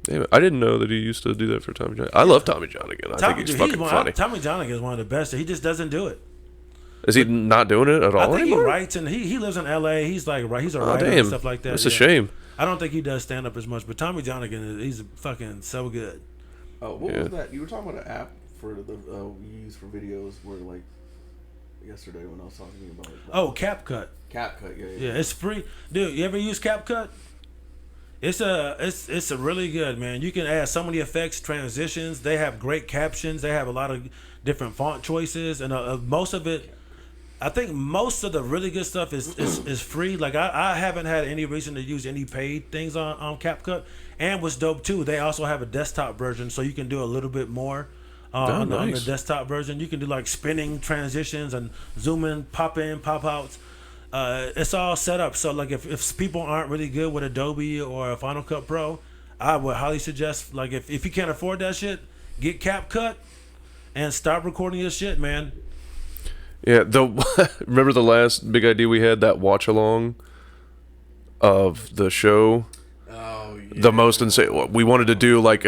Damn it. I didn't know that he used to do that for Tommy Johnigan. I love Tommy Johnigan. I think he's fucking funny. Tommy Johnigan is one of the best. He just doesn't do it. Is he not doing it at all I think anymore? he writes and he lives in L.A. He's like he's a writer and stuff like that. That's a shame. I don't think he does stand up as much, but Tommy Johnigan, he's fucking so good. Oh, what was that? You were talking about an app for the you use for videos where like yesterday when I was talking about it. Oh, CapCut. CapCut, yeah. Yeah, it's free. Dude, you ever use CapCut? It's a really good, man. You can add so many effects, transitions. They have great captions. They have a lot of different font choices, and most of it, I think most of the really good stuff is free. Like I haven't had any reason to use any paid things on CapCut. And what's dope too, they also have a desktop version, so you can do a little bit more. On the desktop version, you can do like spinning transitions and zoom in, pop outs. It's all set up. So like if people aren't really good with Adobe or Final Cut Pro, I would highly suggest, like if you can't afford that shit, get CapCut and start recording your shit, man. Yeah, remember the last big idea we had, that watch along of the show? Oh yeah. The most insane. We wanted to do like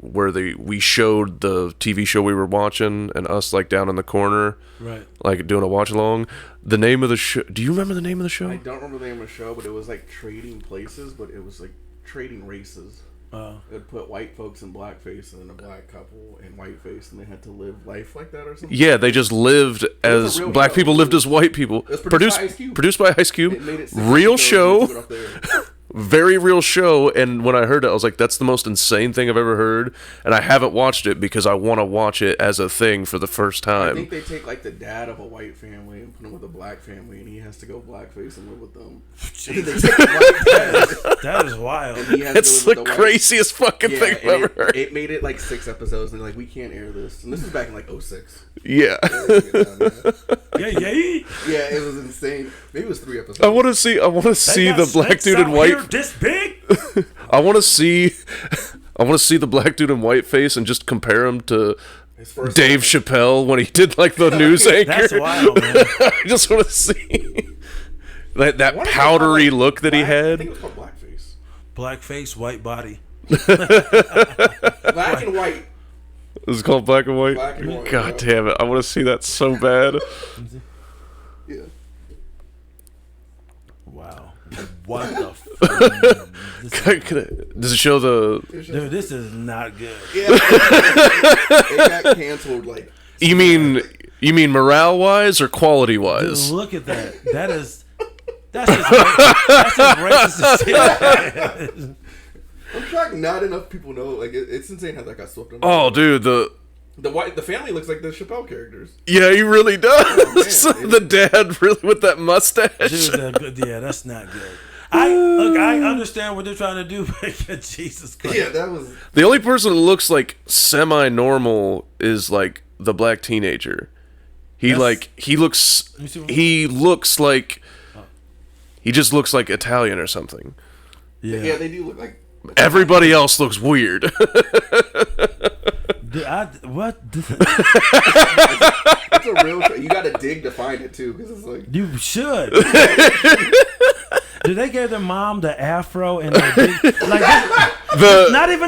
where we showed the TV show we were watching and us like down in the corner, right? Like doing a watch along. The name of the show. Do you remember the name of the show? I don't remember the name of the show, but it was like trading places, but it was like trading races. They'd put white folks in blackface and then a black couple in whiteface, and they had to live life like that or something. Yeah, they just lived as black people lived as white people. It was produced by Ice Cube. Produced by Ice Cube. It made it Real show. up there. Very real show, and when I heard it, I was like, that's the most insane thing I've ever heard, and I haven't watched it because I want to watch it as a thing for the first time. I think they take like the dad of a white family and put him with a black family, and he has to go blackface and live with them. They take the white dad, That is wild. and he has It's to live the with craziest fucking thing I've ever heard. It made it like 6 episodes, and they're like, we can't air this. And this was back in like 06. Yeah. Yeah. Yeah, it was insane. Maybe it was 3 episodes. I want to see the black dude in white. This big? I want to see the black dude in white face and just compare him to Dave Chappelle when he did like the news anchor. That's wild, man. I just want to see that powdery look that he I had. think it was called blackface. Blackface, white body. Black and white. It's called Black and White. Black and white, God yeah. damn it! I want to see that so bad. Yeah. Wow. What the fuck? Does it show the? Dude, this is not good. Yeah. It got canceled like. You mean morale wise or quality Dude, wise? look at that. That's just racist as shit. I'm shocked not enough people know. Like it's insane how that got swept under. Oh, dude, the family looks like the Chappelle characters. yeah, he really does. Oh, man. The dad really with that mustache. Dude, yeah, that's not good. I understand what they're trying to do, but Jesus Christ. Yeah, that was. The only person that looks like semi-normal is like the black teenager. He looks like he just looks like Italian or something. Yeah, they do look like. Everybody else looks weird. What? It's a real. You got to dig to find it too, because it's like. You should. Did they give their mom the afro and not even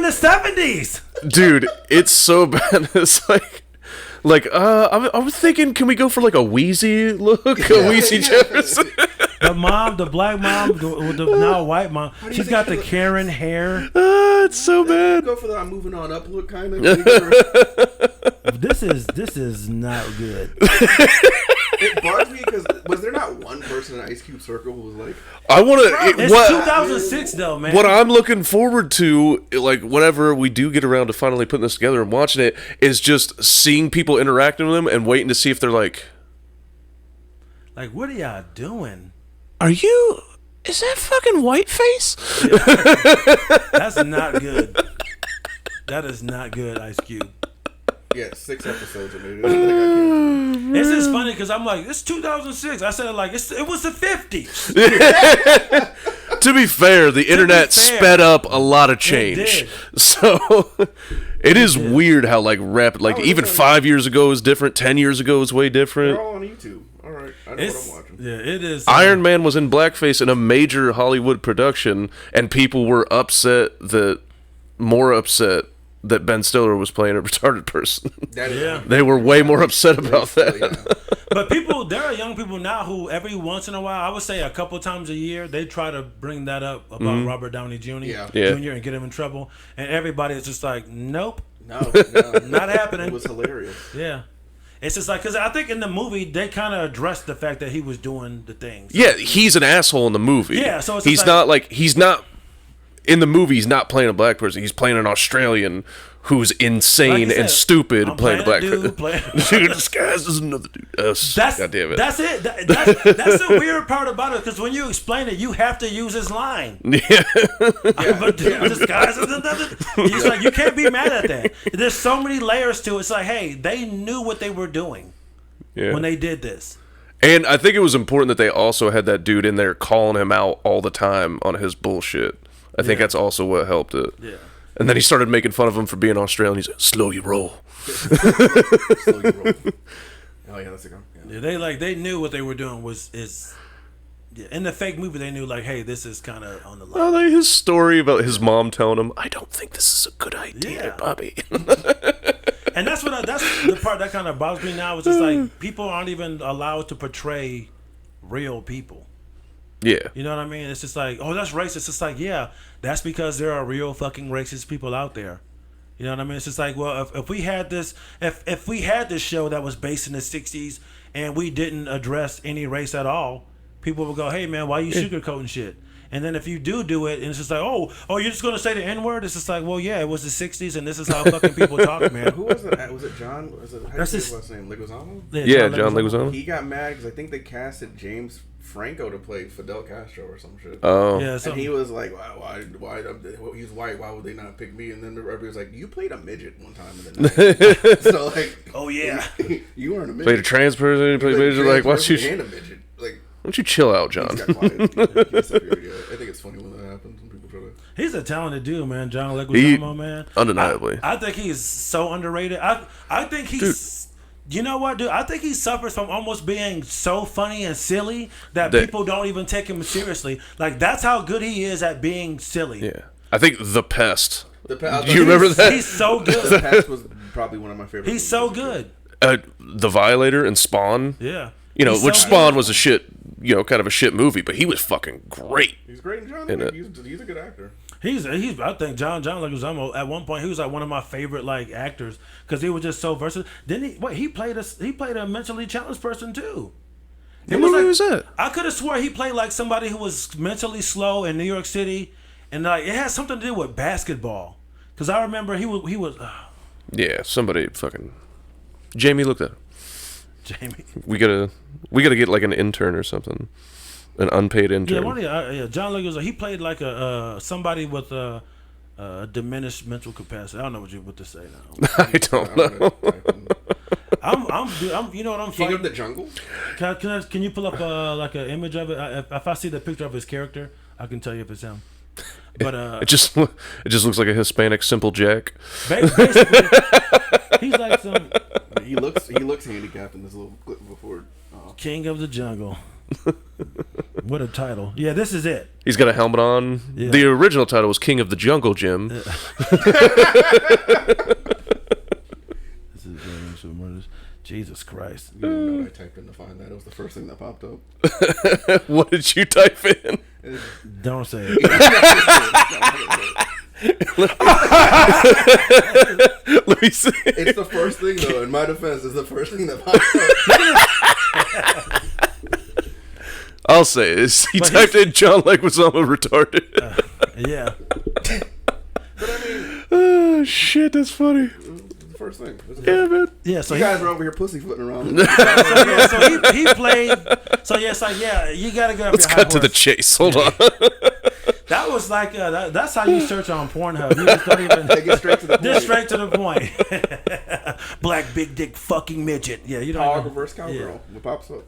the 70s? Dude, it's so bad. It's I was thinking, can we go for like a Wheezy look? A Wheezy Jefferson? The mom, the black mom, the now white mom, she's got the Karen hair. It's so bad. Go for the I'm moving on up look, kind of. This is not good. It bugs me because was there not one person in Ice Cube circle who was like, I want to. It's 2006 though, man. What I'm looking forward to, like whenever we do get around to finally putting this together and watching it, is just seeing people interacting with them and waiting to see if they're like, what are y'all doing? is that fucking whiteface? That's not good. That is not good, Ice Cube. yeah, 6 episodes of it. It's just funny because I'm like, it's 2006. I said it like it was the 50s. To be fair, the internet sped up a lot of change. It did. So it is weird how like rapid, like even 5 years ago was different, 10 years ago was way different. They're all on YouTube. All right, I know what I'm watching. Yeah, it is. Iron Man was in blackface in a major Hollywood production, and people were more upset that Ben Stiller was playing a retarded person. Yeah. They were way more upset about that. Yeah. But there are young people now who every once in a while, I would say a couple times a year, they try to bring that up about Robert Downey Jr. Yeah. Jr. and get him in trouble. And everybody is just like, nope, No, not happening. It was hilarious. Yeah. It's just like, because I think in the movie, they kind of addressed the fact that he was doing the things. Yeah, he's an asshole in the movie. Yeah, so it's he's just not in the movie. He's not playing a black person. He's playing an Australian who's insane Like you said, and stupid I'm playing a black dude, person. Dude, this guy's is another dude. God damn it. That's it. That's the weird part about it, because when you explain it, you have to use his line. Yeah. But this guy's another. It's like, you can't be mad at that. There's so many layers to it. It's like, hey, they knew what they were doing when they did this. And I think it was important that they also had that dude in there calling him out all the time on his bullshit. I think that's also what helped it. Yeah. And then he started making fun of him for being Australian. He's like, slow your roll. Slow your roll. Oh yeah, that's a go. Yeah, they knew what they were doing in the fake movie. They knew like, hey, this is kind of on the line. Well, like his story about his mom telling him, "I don't think this is a good idea, Bobby." And that's the part that kind of bothers me now. It's just like people aren't even allowed to portray real people. Yeah. You know what I mean? It's just like, oh, that's racist. It's like, yeah, that's because there are real fucking racist people out there. You know what I mean? It's just like, well, if we had this, if we had this show that was based in the '60s and we didn't address any race at all, people would go, hey man, why you sugarcoating shit? And then if you do it, and it's just like, oh, you're just gonna say the N word? It's just like, well, yeah, it was the '60s, and this is how fucking people talk, man. Who was it? Was it John? Was it? How do you say his last name? Leguizamo? Yeah, John Leguizamo. He got mad because I think they casted James Franco to play Fidel Castro or some shit. Oh. Yeah, and he was like, why? He's white. Why would they not pick me? And then everybody was like, you played a midget one time in the night. So like, oh yeah, you weren't a midget. Played a trans person. You played a midget. Like, why don't you? And a midget. Like, why don't you chill out, John? He's got quiet. I think it's funny when that happens. When people try to. He's a talented dude, man. John Leguizamo, man. Undeniably. I think he's so underrated. I think he's. Dude. You know what, dude? I think he suffers from almost being so funny and silly that people don't even take him seriously. Like, that's how good he is at being silly. Yeah. I think The Pest. Do you remember that? He's so good. The Pest was probably one of my favorites. He's so good. The Violator and Spawn. Yeah. You know, He's which so Spawn good. was a shit, kind of a shit movie, but he was fucking great. He's great in John Wick. He's a good actor. He's. I think John Leguizamo at one point he was like one of my favorite like actors because he was just so versatile. Didn't he? What he played a mentally challenged person too. What movie was that? I could have swore he played like somebody who was mentally slow in New York City, and like it had something to do with basketball. Because I remember he was. Yeah, somebody fucking. Jamie, look at. Jamie. We gotta get like an intern or something. An unpaid intern. Yeah, John Leguizamo. He played like a somebody with a diminished mental capacity. I don't know what to say now. I don't know. I'm you know what I'm King fighting? of the Jungle. Can you pull up like an image of it? If I see the picture of his character, I can tell you if it's him. But it just looks like a Hispanic Simple Jack. Basically, he's like some. He looks handicapped in this little clip before. King of the Jungle. What a title. Yeah, this is it. He's got a helmet on. Yeah. The original title was King of the Jungle Gym. This is Murders. Jesus Christ. You didn't know what I typed in to find that. It was the first thing that popped up. What did you type in? Don't say it. Let me see. It's the first thing, though. In my defense, it's the first thing that popped up. I'll say this. He typed in John Leguizamo retarded. Yeah. But I mean, Oh, shit, that's funny. the first thing. Yeah, man. Yeah, so You guys were over here pussyfooting around. so he played. So yeah, it's like you gotta go. Let's cut to the chase. Hold on. That was like that's how you search on Pornhub. You just don't even Get straight to the point. just straight to the point. Black big dick fucking midget. Yeah, you don't. Hog even- reverse cowgirl. What pops up?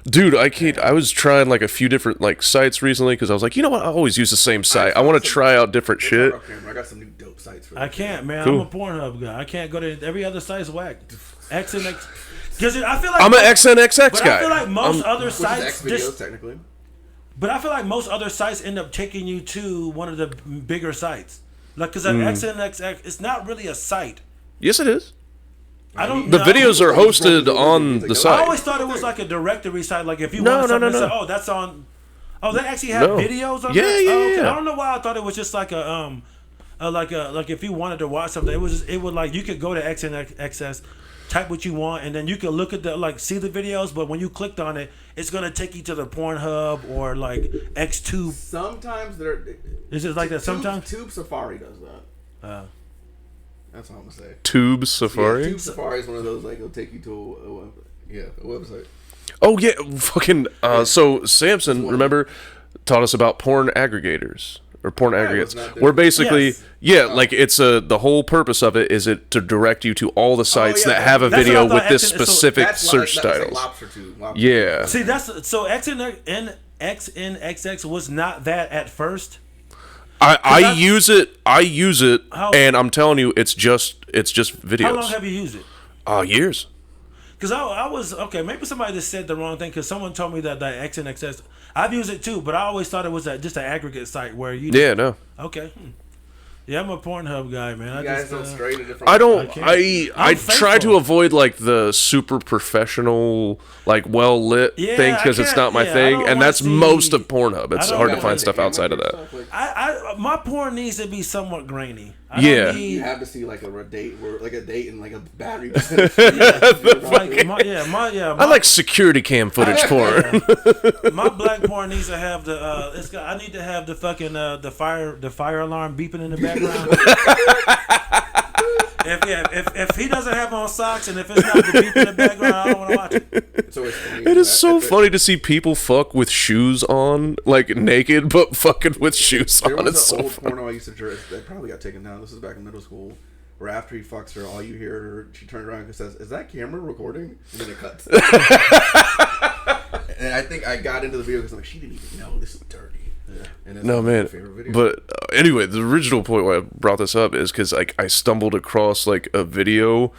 Dude, I was trying like a few different like sites recently because I was like, you know what? I always use the same site. I want to try out different shit. I got some new dope sites for that. I can't, man. Cool. I'm a Pornhub guy. I can't go to every other site's whack. X and X. Because I feel like I'm an XNXX but guy. I feel like most other Which is sites X videos, technically. But I feel like most other sites end up taking you to one of the bigger sites. Like, because XNXX, it's not really a site. Yes, it is. I don't. The know. videos are hosted on the I site. always thought it was like a directory site. Like if you No, want no, something, no, to no. say, oh, that's on. Oh, they actually have No. videos on Yeah, that? yeah, Oh, okay. yeah. I don't know why I thought it was just like a like if you wanted to watch something, it would like you could go to XNXX, type what you want, and then you could look at see the videos. But when you clicked on it, it's gonna take you to the Pornhub or like XTube. Sometimes they're. Is it like that? Sometimes. Tube Safari does that. That's all I'm gonna say. Tube Safari. Yeah, Tube Safari is one of those like it'll take you to a website. Oh yeah, fucking. So Samson, remember, taught us about porn aggregators or porn aggregates. Where basically, Yes. like it's the whole purpose of it is it to direct you to all the sites that have a That's video what I with thought this X- so specific That's search like titles. Lobster Tube. Yeah. See, that's so XNXX was not that at first. I use it, How- and I'm telling you, it's just videos. How long have you used it? Years. Because I was okay. Maybe somebody just said the wrong thing. Because someone told me that XNXX. I've used it too, but I always thought it was just an aggregate site where you. Yeah, no. Okay. Yeah, I'm a Pornhub guy, man. You guys don't stray to different. I don't. can't. I I'm try to faithful. avoid like the super professional, like well lit Yeah, things because I it's can't- not my yeah, I thing, don't and wanna that's see- most of Pornhub. It's don't hard to wanna find see stuff camera outside of that. stuff, like, My porn needs to be somewhat grainy. I Yeah. don't need, you have to see like a date, where like a date and like a battery. like I like security cam footage porn. my black porn needs to have the I need to have the fucking the fire alarm beeping in the background. If he doesn't have on socks and if it's not the beep in the background, I don't want to watch it. So it's funny. It is so funny to see people fuck with shoes on, like naked, but fucking with shoes There on. was It's an so old funny. porno I used to jerk that probably got taken down. This is back in middle school. Where after he fucks her, all you hear her, she turns around and says, "Is that camera recording?" And then it cuts. And I think I got into the video because I'm like, she didn't even know this is dirty. Yeah. And it's No one of my man, favorite videos. but anyway, the original point why I brought this up is because like I stumbled across like a video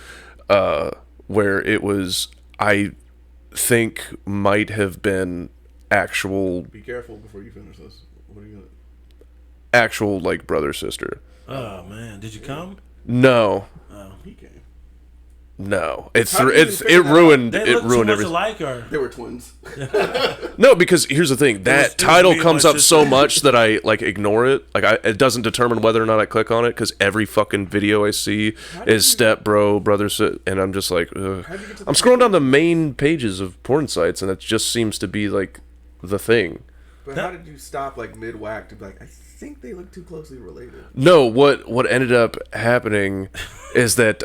where it was, I think might have been actual Be careful before you finish this. What are you gonna? actual like brother sister. Oh man, did you come? No, He came. no, How did you it figure that out? ruined They it look too ruined much everything. alike, or They were twins. No, because here's the thing. That it was title me and comes my up so sister. much that I like ignore it. Like it doesn't determine whether or not I click on it because every fucking video I see is step bro, brother, and I'm just like, ugh. How'd you get to I'm scrolling down the main pages of porn sites and it just seems to be like the thing. But how did you stop like mid whack to be like, I think they look too closely related? No, what ended up happening is that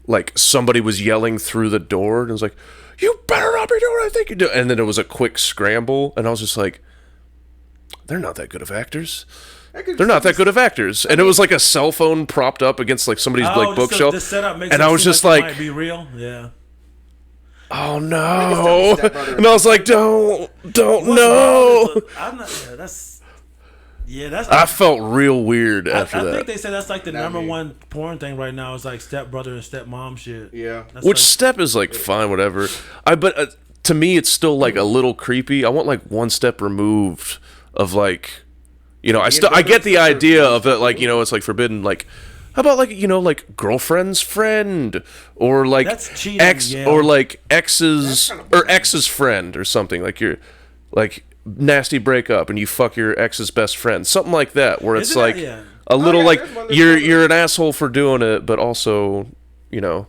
like somebody was yelling through the door and it was like, "You better not be doing what I think you do." And then it was a quick scramble and I was just like, they're not that good of actors. They're not that good of actors. And it was like a cell phone propped up against like somebody's like bookshelf. The setup makes and it I was seem just like, it like, might be real. Yeah. oh no. Step brother. And I was like, don't What's wrong no. with the- I'm not. That's. I felt real weird after I that. think they said that's like the Not number me. one porn thing right now is like stepbrother and stepmom shit. Yeah. That's Which like, step is like fine, whatever. But to me, it's still like a little creepy. I want like one step removed of like, you know, I get the idea of it. Like, you know, it's like forbidden. Like, how about like, you know, like girlfriend's friend or like That's cheating, ex yeah. or like ex's That's kinda or boring. ex's friend or something like you're like nasty breakup and you fuck your ex's best friend, something like that, where it's Isn't that- like yeah. a little yeah, like there's one that's you're an asshole for doing it, but also, you know.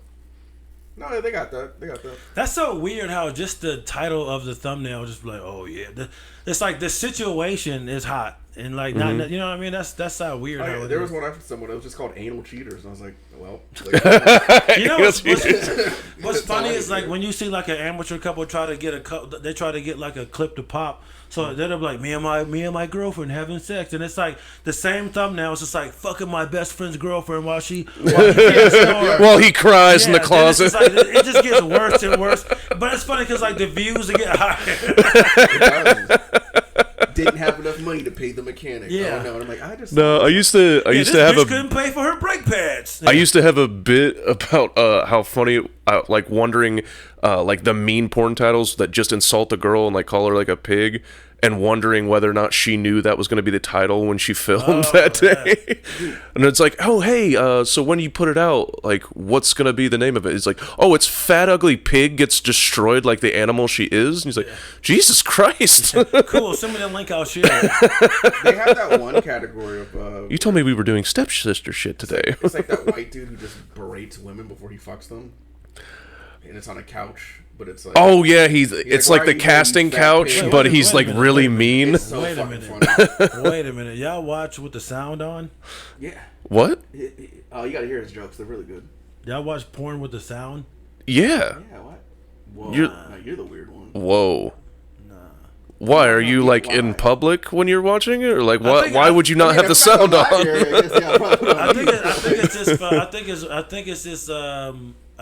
No, they got that. They got that. That's so weird how just the title of the thumbnail just like, oh yeah, it's like the situation is hot and like not, you know what I mean? That's how weird. Oh, how yeah, it there is. was one after someone. It was just called Anal Cheaters, and I was like, well, like, You know what's funny is like when you see like an amateur couple try to get they try to get like a clip to pop. So they'll be like, me and my girlfriend having sex, and it's like the same thumbnail. It's just like fucking my best friend's girlfriend while she can't snore. While he cries in the then it's closet. just like, it just gets worse and worse. But it's funny because like the views get higher. didn't have enough money to pay the mechanic. Yeah. Oh, no. And I'm like, I just No, I used to This have bitch a couldn't pay for her brake pads. I used to have a bit about how funny, like wondering, like the mean porn titles that just insult a girl and like call her like a pig, and wondering whether or not she knew that was going to be the title when she filmed that day. And it's like, oh hey, so when you put it out, like what's going to be the name of it? It's like, oh, it's Fat Ugly Pig Gets Destroyed Like the Animal She Is. And he's like, Jesus Christ. Cool. Send me the link. I'll share. They have that one category of. You told me we were doing stepsister shit today. It's like that white dude who just berates women before he fucks them, and it's on a couch, but it's like. Oh yeah, it's like, like why the are you casting doing fat couch, pig? but Wait, he's wait like a minute, really wait a minute. mean. It's so Wait a fucking minute. funny. Wait a minute. Y'all watch with the sound on? Yeah. What? Oh, you gotta hear his jokes. They're really good. Y'all watch porn with the sound? Yeah. Yeah. What? Whoa. You're the weird one. Whoa. Why are you like in public when you're watching it, or like why would you not have the sound on? I think it's just. I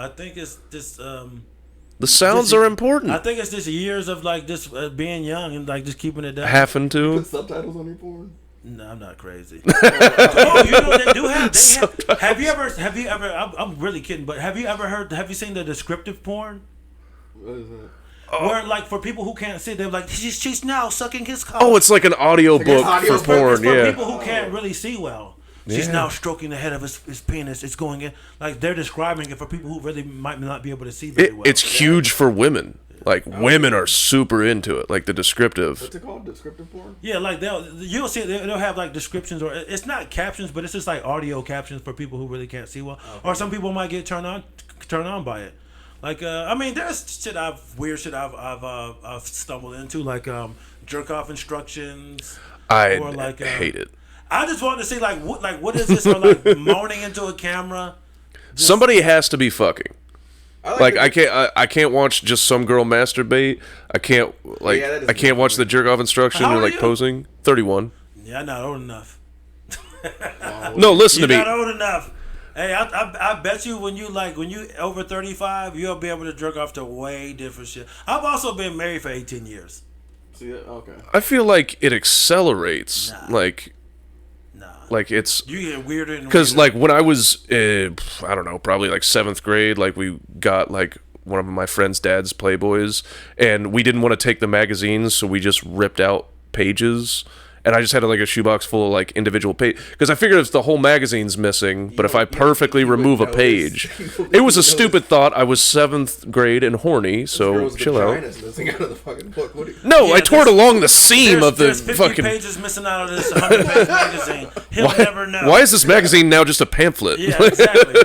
think it's this. The sounds are important. I think it's just years of like just being young and like just keeping it down. Having to. Put subtitles on your porn. No, I'm not crazy. Oh, you know they do have. Have you ever? I'm really kidding, but have you ever heard? Have you seen the descriptive porn? What is that? Where like for people who can't see, they're like she's now sucking his cock. Oh, it's like an audio book audio for book. porn. It's for Yeah. people who can't really see well. She's now stroking the head of his penis. It's going in. Like, they're describing it for people who really might not be able to see very well. It's huge for women. Like, women are super into it. Like, the descriptive. What's it called? Descriptive porn? Yeah, like you'll see they'll have like descriptions, or it's not captions, but it's just like audio captions for people who really can't see well. Okay. Or some people might get turned on by it. Like I mean, there's weird shit I've stumbled into, like jerk off instructions. I or like, hate it. I just wanted to see like what is this, or like moaning into a camera. Somebody has to be fucking. I can't watch just some girl masturbate. I can't I can't watch the jerk off instruction or like posing. 31. Yeah, I'm not old enough. No, listen to me. You're not old enough. Hey, I bet you when you over 35, you'll be able to jerk off to way different shit. I've also been married for 18 years. See that? Okay. I feel like it accelerates. Like it's you get weirder and because like when I was I don't know, probably like 7th grade, like we got like one of my friend's dad's Playboys, and we didn't want to take the magazines, so we just ripped out pages. And I just had like a shoebox full of like individual pages because I figured if the whole magazine's missing, but if I perfectly remove a page, it was a stupid thought. I was 7th grade and horny, so chill out. Missing out of the fucking book. No, I tore it along the seam of the there's 50 fucking pages missing out of this 100-page magazine. He'll never know. Why is this magazine now just a pamphlet? Yeah, exactly.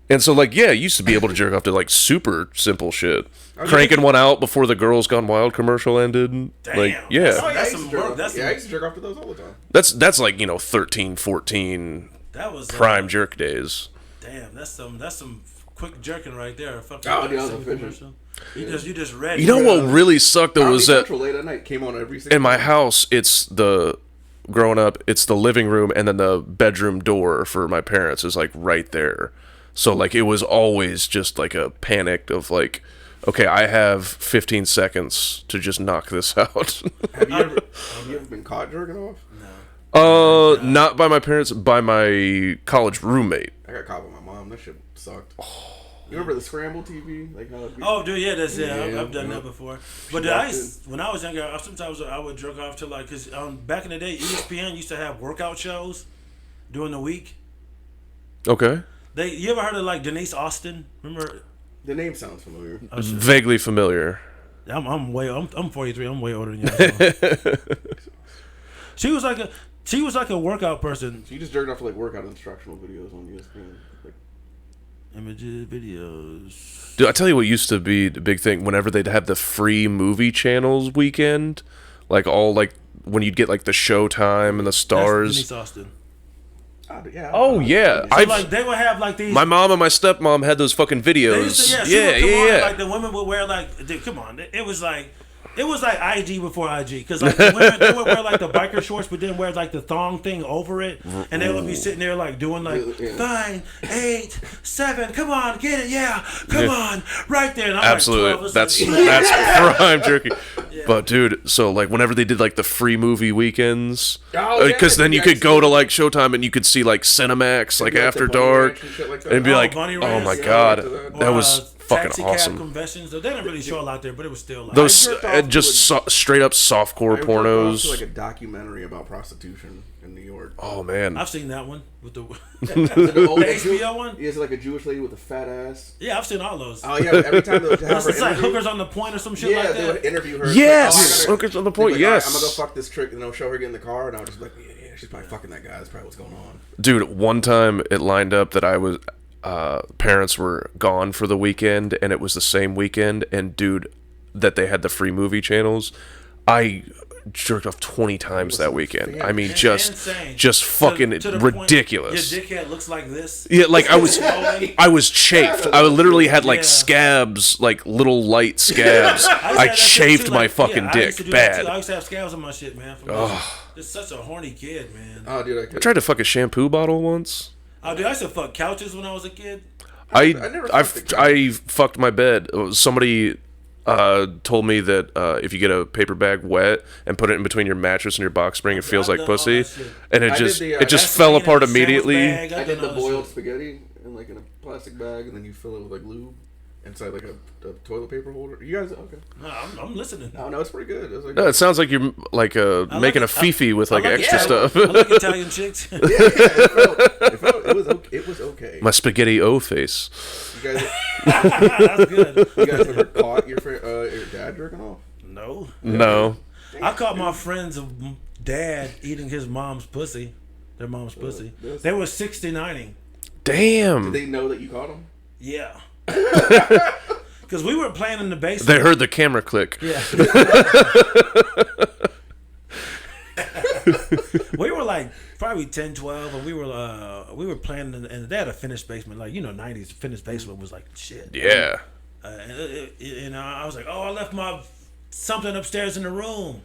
And so, like, yeah, I used to be able to jerk off to, like, super simple shit. Cranking one out before the Girls Gone Wild commercial ended. Damn. Like, yeah. I used to jerk off to those all the time. That's like, 13, 14 that was prime jerk days. Damn, that's some quick jerking right there. Commercial. You just read. You know what really sucked, though, was that late at night came on every single in my house, growing up, it's the living room, and then the bedroom door for my parents is, like, right there. So, like, it was always just, like, a panic of, like, okay, I have 15 seconds to just knock this out. Have you ever been caught jerking off? No. Not by my parents, by my college roommate. I got caught by my mom. That shit sucked. You remember the scramble TV? Like how oh, dude, yeah, I've done that before. But when I was younger, sometimes I would jerk off to like, cause back in the day, ESPN used to have workout shows during the week. Okay. You ever heard of like Denise Austin? Remember? The name sounds familiar. Vaguely familiar. I'm 43. I'm way older than you. She was like a workout person. So you just jerked off to like workout instructional videos on ESPN, like images, videos. Dude, I tell you what used to be the big thing. Whenever they'd have the free movie channels weekend, like all like when you'd get like the Showtime and the Stars. That's Denise Austin. Yeah. Oh yeah, so like they would have like these. My mom and my stepmom had those fucking videos. Yeah. Like the women would wear like, dude, come on, it was like IG before IG, because like the women they would wear like the biker shorts, but then wear like the thong thing over it, and they would be sitting there like doing like 9, 8, 7, come on, get it, yeah, come on, right there. And I'm absolutely, like that's prime jerky. Yeah. But dude, so like whenever they did like the free movie weekends, because then you could go to like Showtime and you could see like Cinemax like after dark, and be like, oh my god, that was fucking awesome. Conventions, they didn't really show a lot there, but it was still like those straight up softcore pornos. Like a documentary about prostitution in New York. Oh man, I've seen that one with the HBO one. Yeah, it's like a Jewish lady with a fat ass. Yeah, I've seen all those. Oh yeah, every time they would have her it's like Hookers on the Point or some shit like that. Yeah, they would interview her. Yes, like, Hookers on the Point. Like, yes, I'm gonna go fuck this trick, and they'll show her get in the car, and I'll just be like, yeah, she's probably fucking that guy. That's probably what's going on. Dude, one time it lined up that I was. Parents were gone for the weekend, and it was the same weekend, and dude, that they had the free movie channels, I jerked off 20 times that weekend. I mean, just fucking to ridiculous. Your dickhead looks like this. Yeah, like I was chafed. I literally had like scabs, like little light scabs. I chafed my fucking dick bad. I used to have scabs on my shit, man. It's such a horny kid, man. Oh, dude, I tried to fuck a shampoo bottle once. Oh, dude, I used to fuck couches when I was a kid. I fucked my bed. Somebody told me that if you get a paper bag wet and put it in between your mattress and your box spring, it feels like pussy, and it just fell apart immediately. I did the boiled spaghetti in a plastic bag, and then you fill it with like lube. inside like a toilet paper holder. You guys okay? No, I'm listening. No, it's pretty good. It's like, No, it sounds like you're like making a fifi with like extra stuff. I like Italian chicks. it was okay. My spaghetti O face. You guys, That's good. you guys ever caught your dad jerking off? No. No. I caught my friend's dad eating his mom's pussy. Their mom's pussy. They were 69ing. Damn. Did they know that you caught him? Yeah. Because we were playing in the basement. They heard the camera click. Yeah. We were like probably 10, 12, and we were playing, and they had a finished basement. Like, 90s finished basement was like shit. Yeah. And I was like, oh, I left my something upstairs in the room.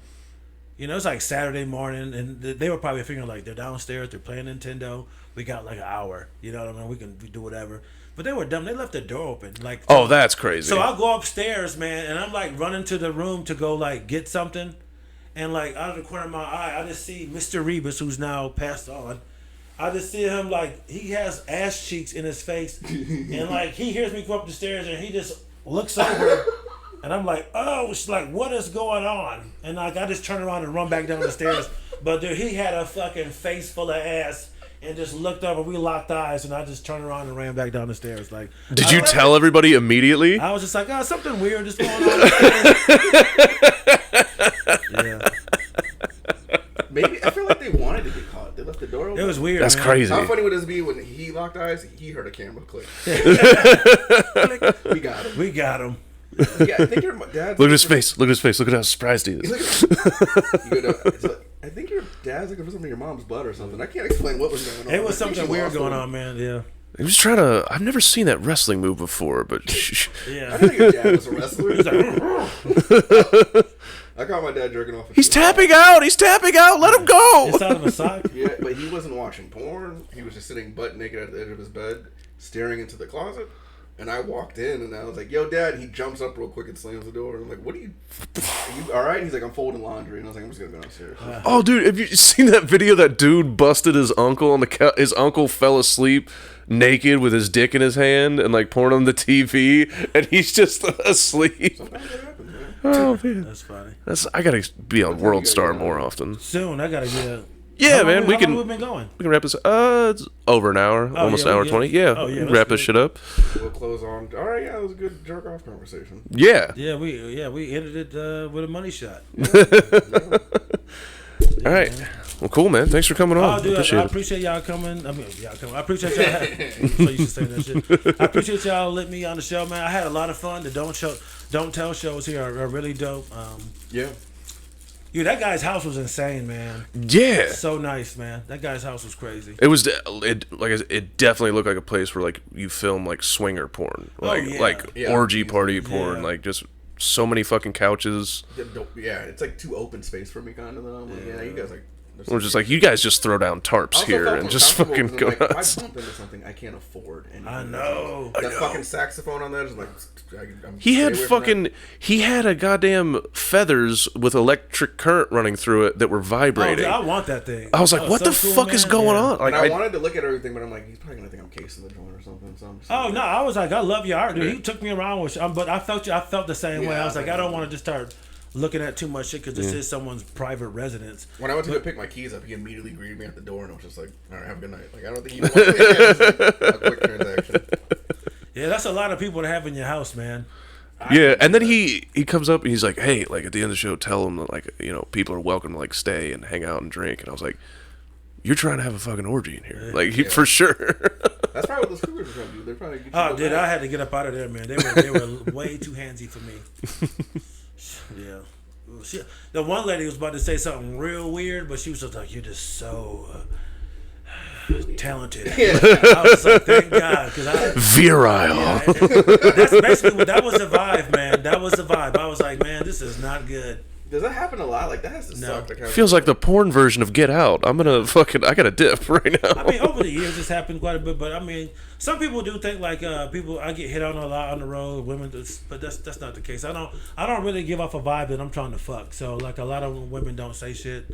It's like Saturday morning, and they were probably figuring like they're downstairs, they're playing Nintendo. We got like an hour. You know what I mean? We can do whatever. But they were dumb. They left the door open. Like, Oh, that's crazy. so I go upstairs, man, and I'm like running to the room to go like get something, and like out of the corner of my eye, I just see Mr. Rebus, who's now passed on. I just see him like he has ass cheeks in his face, and like he hears me go up the stairs, and he just looks over, and I'm like, oh, it's like what is going on? And like I just turn around and run back down the stairs, but dude, he had a fucking face full of ass. And just looked up and we locked eyes, and I just turned around and ran back down the stairs. Like, Did you tell everybody immediately? I was just like, oh, something weird is going on. Yeah. Maybe I feel like they wanted to get caught. They left the door open. It was weird. That's man. crazy. How funny would this be when he locked eyes? He heard a camera click. We got him. We got him. Yeah, I think your dad. Look at his face. Look at his face. Look at how surprised he is. I think your dad's looking for something in your mom's butt or something. I can't explain what was going on. It was something weird going on, man. Yeah. He was trying to. I've never seen that wrestling move before, but I Yeah. didn't think your dad was a wrestler. He's like, I caught my dad jerking off. he's tapping out. He's tapping out. Let him go. inside of a sock. Yeah, but he wasn't watching porn. He was just sitting butt naked at the edge of his bed, staring into the closet. And I walked in, and I was like, yo, Dad. He jumps up real quick and slams the door. And I'm like, are you all right? He's like, I'm folding laundry. And I was like, I'm just going to go downstairs. Oh, dude, have you seen that video? That dude busted his uncle on the couch. His uncle fell asleep naked with his dick in his hand and like porn on the TV, and he's just asleep. Sometimes that happens, man. Oh man, That's funny. I gotta be on World Star more often. Soon, I gotta get. Yeah, How man, long we have can we been going? wrap this. It's over an hour, almost yeah, an hour yeah. 20. Yeah, Oh, yeah, we can that's wrap this good. shit up. We'll close on. All right, yeah, it was a good jerk off conversation. Yeah. Yeah, we ended it with a money shot. All right. Well, cool, man. Thanks for coming on. Oh, dude, Appreciate I it. appreciate y'all coming. I mean, y'all coming. I appreciate y'all. So you should say that shit. I appreciate y'all letting me on the show, man. I had a lot of fun. The Don't Tell shows here are really dope. Yeah. Dude, that guy's house was insane, man. Yeah. So nice, man. That guy's house was crazy. It was it definitely looked like a place where like you film like swinger porn, like Yeah. orgy party porn, Yeah. like just so many fucking couches. Yeah, it's like too open space for me, kind of though. I'm like, yeah, you guys like. We're just like, you guys just throw down tarps Also here felt and just uncomfortable fucking go 'cause I'm like, nuts. if I bump into something I can't afford. I know. That fucking saxophone on that is like. He had he had a goddamn feathers with electric current running through it that were Oh, vibrating. dude, I want that thing. I was like, Oh, what so the cool, fuck is man. going Yeah. on? Like, I wanted to look at everything, but I'm like, he's probably gonna think I'm casing the joint or something. So I'm just Oh no, I was like, I love your art, dude. He took me around with, but I felt the same way. Yeah, I was like, I I don't know. want to just start looking at too much shit because this is someone's private residence. When I went to go pick my keys up, he immediately greeted me at the door, and I was just like, "All right, have a good night." Like I don't think he wanted a quick transaction. Yeah, that's a lot of people to have in your house, man. yeah, and then he comes up and he's like, hey, like at the end of the show, tell him that like, you know, people are welcome to like stay and hang out and drink. And I was like, you're trying to have a fucking orgy in here, like for sure. That's probably what those cougars are trying to do. They're probably. Oh, dude, I had to get up out of there, man. They were way too handsy for me. Yeah. The one lady was about to say something real weird, but she was just like, "You're just so talented." I was like, "Thank God," because Virile. that's basically that was the vibe, man. That was the vibe. I was like, "Man, this is not good." Does that happen a lot? Like that has to No. suck. To kind Feels like the porn version of Get Out. I gotta dip right now. I mean, over the years, it's happened quite a bit, but I mean, some people do think like people. I get hit on a lot on the road, women, but that's not the case. I don't really give off a vibe that I'm trying to fuck. So like a lot of women don't say shit.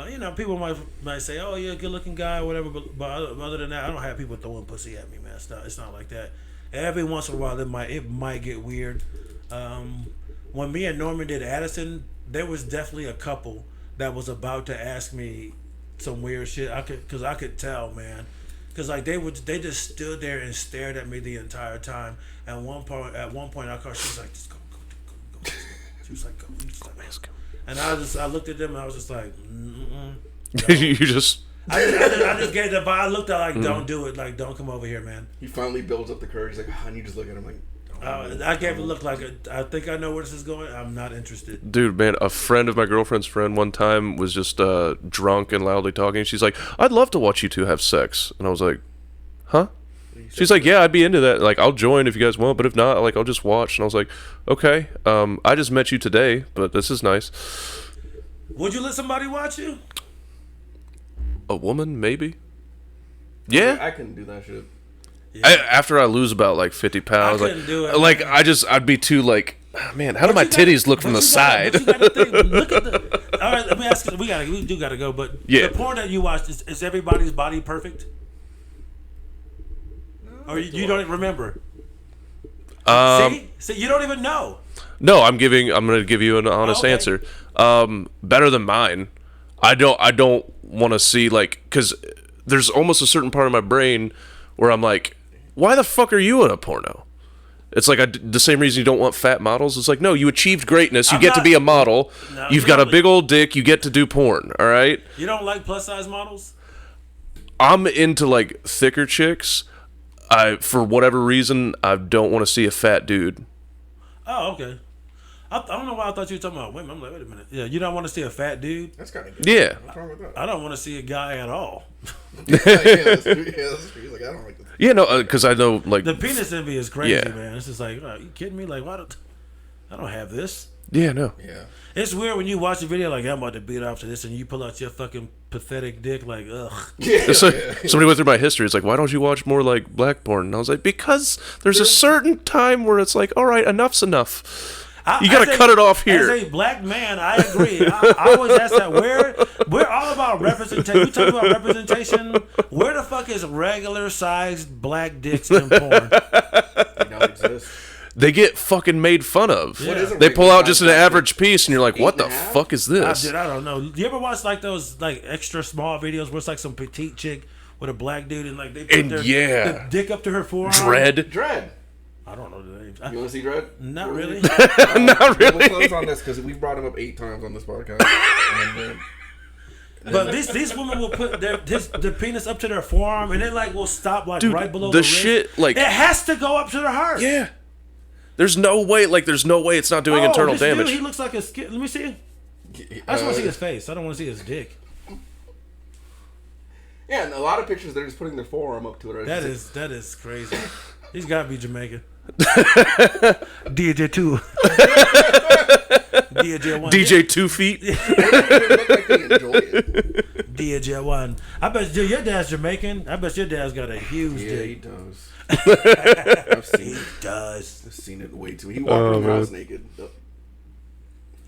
You know, people might say, "Oh, you're a good looking guy," or whatever. But other than that, I don't have people throwing pussy at me, man. It's not like that. Every once in a while, it might get weird. When me and Norman did Addison, there was definitely a couple that was about to ask me some weird shit. Cause I could tell, man. Cause like they just stood there and stared at me the entire time. At one point, I called. She was like, "Just go." She was like, "Go." And I looked at them and I was just like, no. You just. I just gave the vibe. I looked at like, don't do it. Like, don't come over here, man. He finally builds up the courage. He's like, and you just look at him like. I gave a look like, I think I know where this is going. I'm not interested. Dude, man, a friend of my girlfriend's friend one time was just drunk and loudly talking. She's like, "I'd love to watch you two have sex." And I was like, "Huh?" She's like, "Yeah, I'd be into that. Like, I'll join if you guys want, but if not, like, I'll just watch." And I was like, "Okay, I just met you today, but this is nice." Would you let somebody watch you? A woman, maybe. Yeah, I couldn't do that shit. Yeah. After I lose about like 50 pounds, I couldn't do it. Like I'd be too like, man, how do my titties look from the side? Look at the. All right, let me ask you. We do gotta go, but yeah. The porn that you watched is everybody's body perfect? No, or you don't even remember? See, you don't even know. No, I'm gonna give you an honest answer. Better than mine. I don't want to see like, because there's almost a certain part of my brain where I'm like, why the fuck are you in a porno? It's like the same reason you don't want fat models. It's like, no, you achieved greatness. You get to be a model. No, You've got a big old dick. You get to do porn. All right. You don't like plus size models? I'm into like thicker chicks. For whatever reason, I don't want to see a fat dude. Oh, okay. I don't know why I thought you were talking about women. I'm like, wait a minute. Yeah, you don't want to see a fat dude? That's kind of good. Yeah. What's wrong with that? I don't want to see a guy at all. That's true. Like, I don't like this. Yeah, no, because I know like the penis envy is crazy, man. It's just like, are you kidding me? Like, I don't have this. Yeah, no. Yeah. It's weird when you watch a video like, I'm about to beat off to this, and you pull out your fucking pathetic dick, like, ugh. Yeah. Somebody went through my history. It's like, why don't you watch more like black porn? And I was like, because there's a certain time where it's like, all right, enough's enough. You gotta cut it off here. As a black man, I agree. I always ask that. We're all about representation. We talk about representation. Where the fuck is regular sized black dicks in porn? They don't exist. They get fucking made fun of. Yeah. They pull out just an average piece, and you're like, what the fuck is this? I don't know. You ever watch like those like extra small videos where it's like some petite chick with a black dude and like they put their dick up to her forearm? Dread. I don't know the names. You want to see Dread? Not really. Not really. We'll close on this because we've brought him up 8 times on this podcast. But these women will put their penis up to their forearm and it like will stop like right below the wrist. Shit like it has to go up to the heart. Yeah. There's no way it's not doing internal damage. Dude, he looks like a skin. Let me see. I just want to see his face. I don't want to see his dick. Yeah, and a lot of pictures they're just putting their forearm up to it. Right? That is crazy. He's got to be Jamaican. DJ 2. DJ 1. DJ 2 feet. DJ 1. I bet your dad's Jamaican. I bet your dad's got a huge dick. Yeah, he does. I've seen it. He does. I've seen it way too. He walked around the house naked.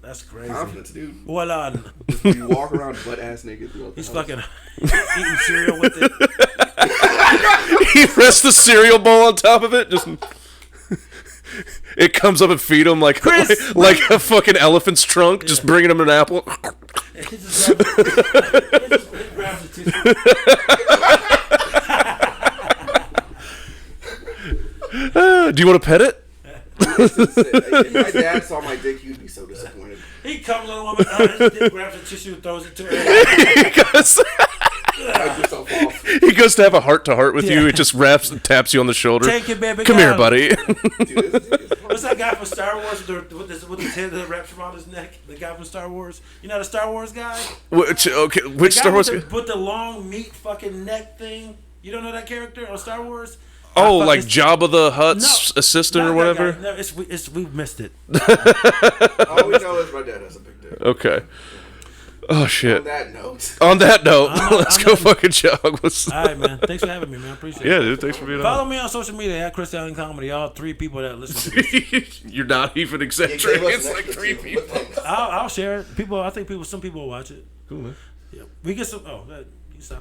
That's crazy. Confidence, dude. Well on. You walk around butt ass naked. He's fucking eating cereal with it. He rests the cereal bowl on top of it. Just it comes up and feed him like a fucking elephant's trunk. Yeah. Just bringing him an apple. He just grabs the tissue. Do you want to pet it? If my dad saw my dick, he'd be so disappointed. He comes on a woman, his dick grabs the tissue and throws it to her. He goes to have a heart-to-heart with you. It just wraps and taps you on the shoulder. Take it, baby. Come here, buddy. What's that guy from Star Wars with his head that wraps around his neck? The guy from Star Wars. You're not a Star Wars guy? Which Star Wars guy? With the long meat fucking neck thing. You don't know that character on Star Wars? Oh, like Jabba the Hutt's assistant or whatever? No, we missed it. All we know is my dad has a big dick. Okay. Oh, shit. On that note, let's go fucking jog. All right, man. Thanks for having me, man. I appreciate it. Yeah, dude. Thanks for being on. Follow me on social media at Chris Allen Comedy. All 3 people that listen to this. You're not even exaggerating. It's like 3 people. I'll share it. Some people will watch it. Cool, man. Yeah. We get some. Oh, you stop.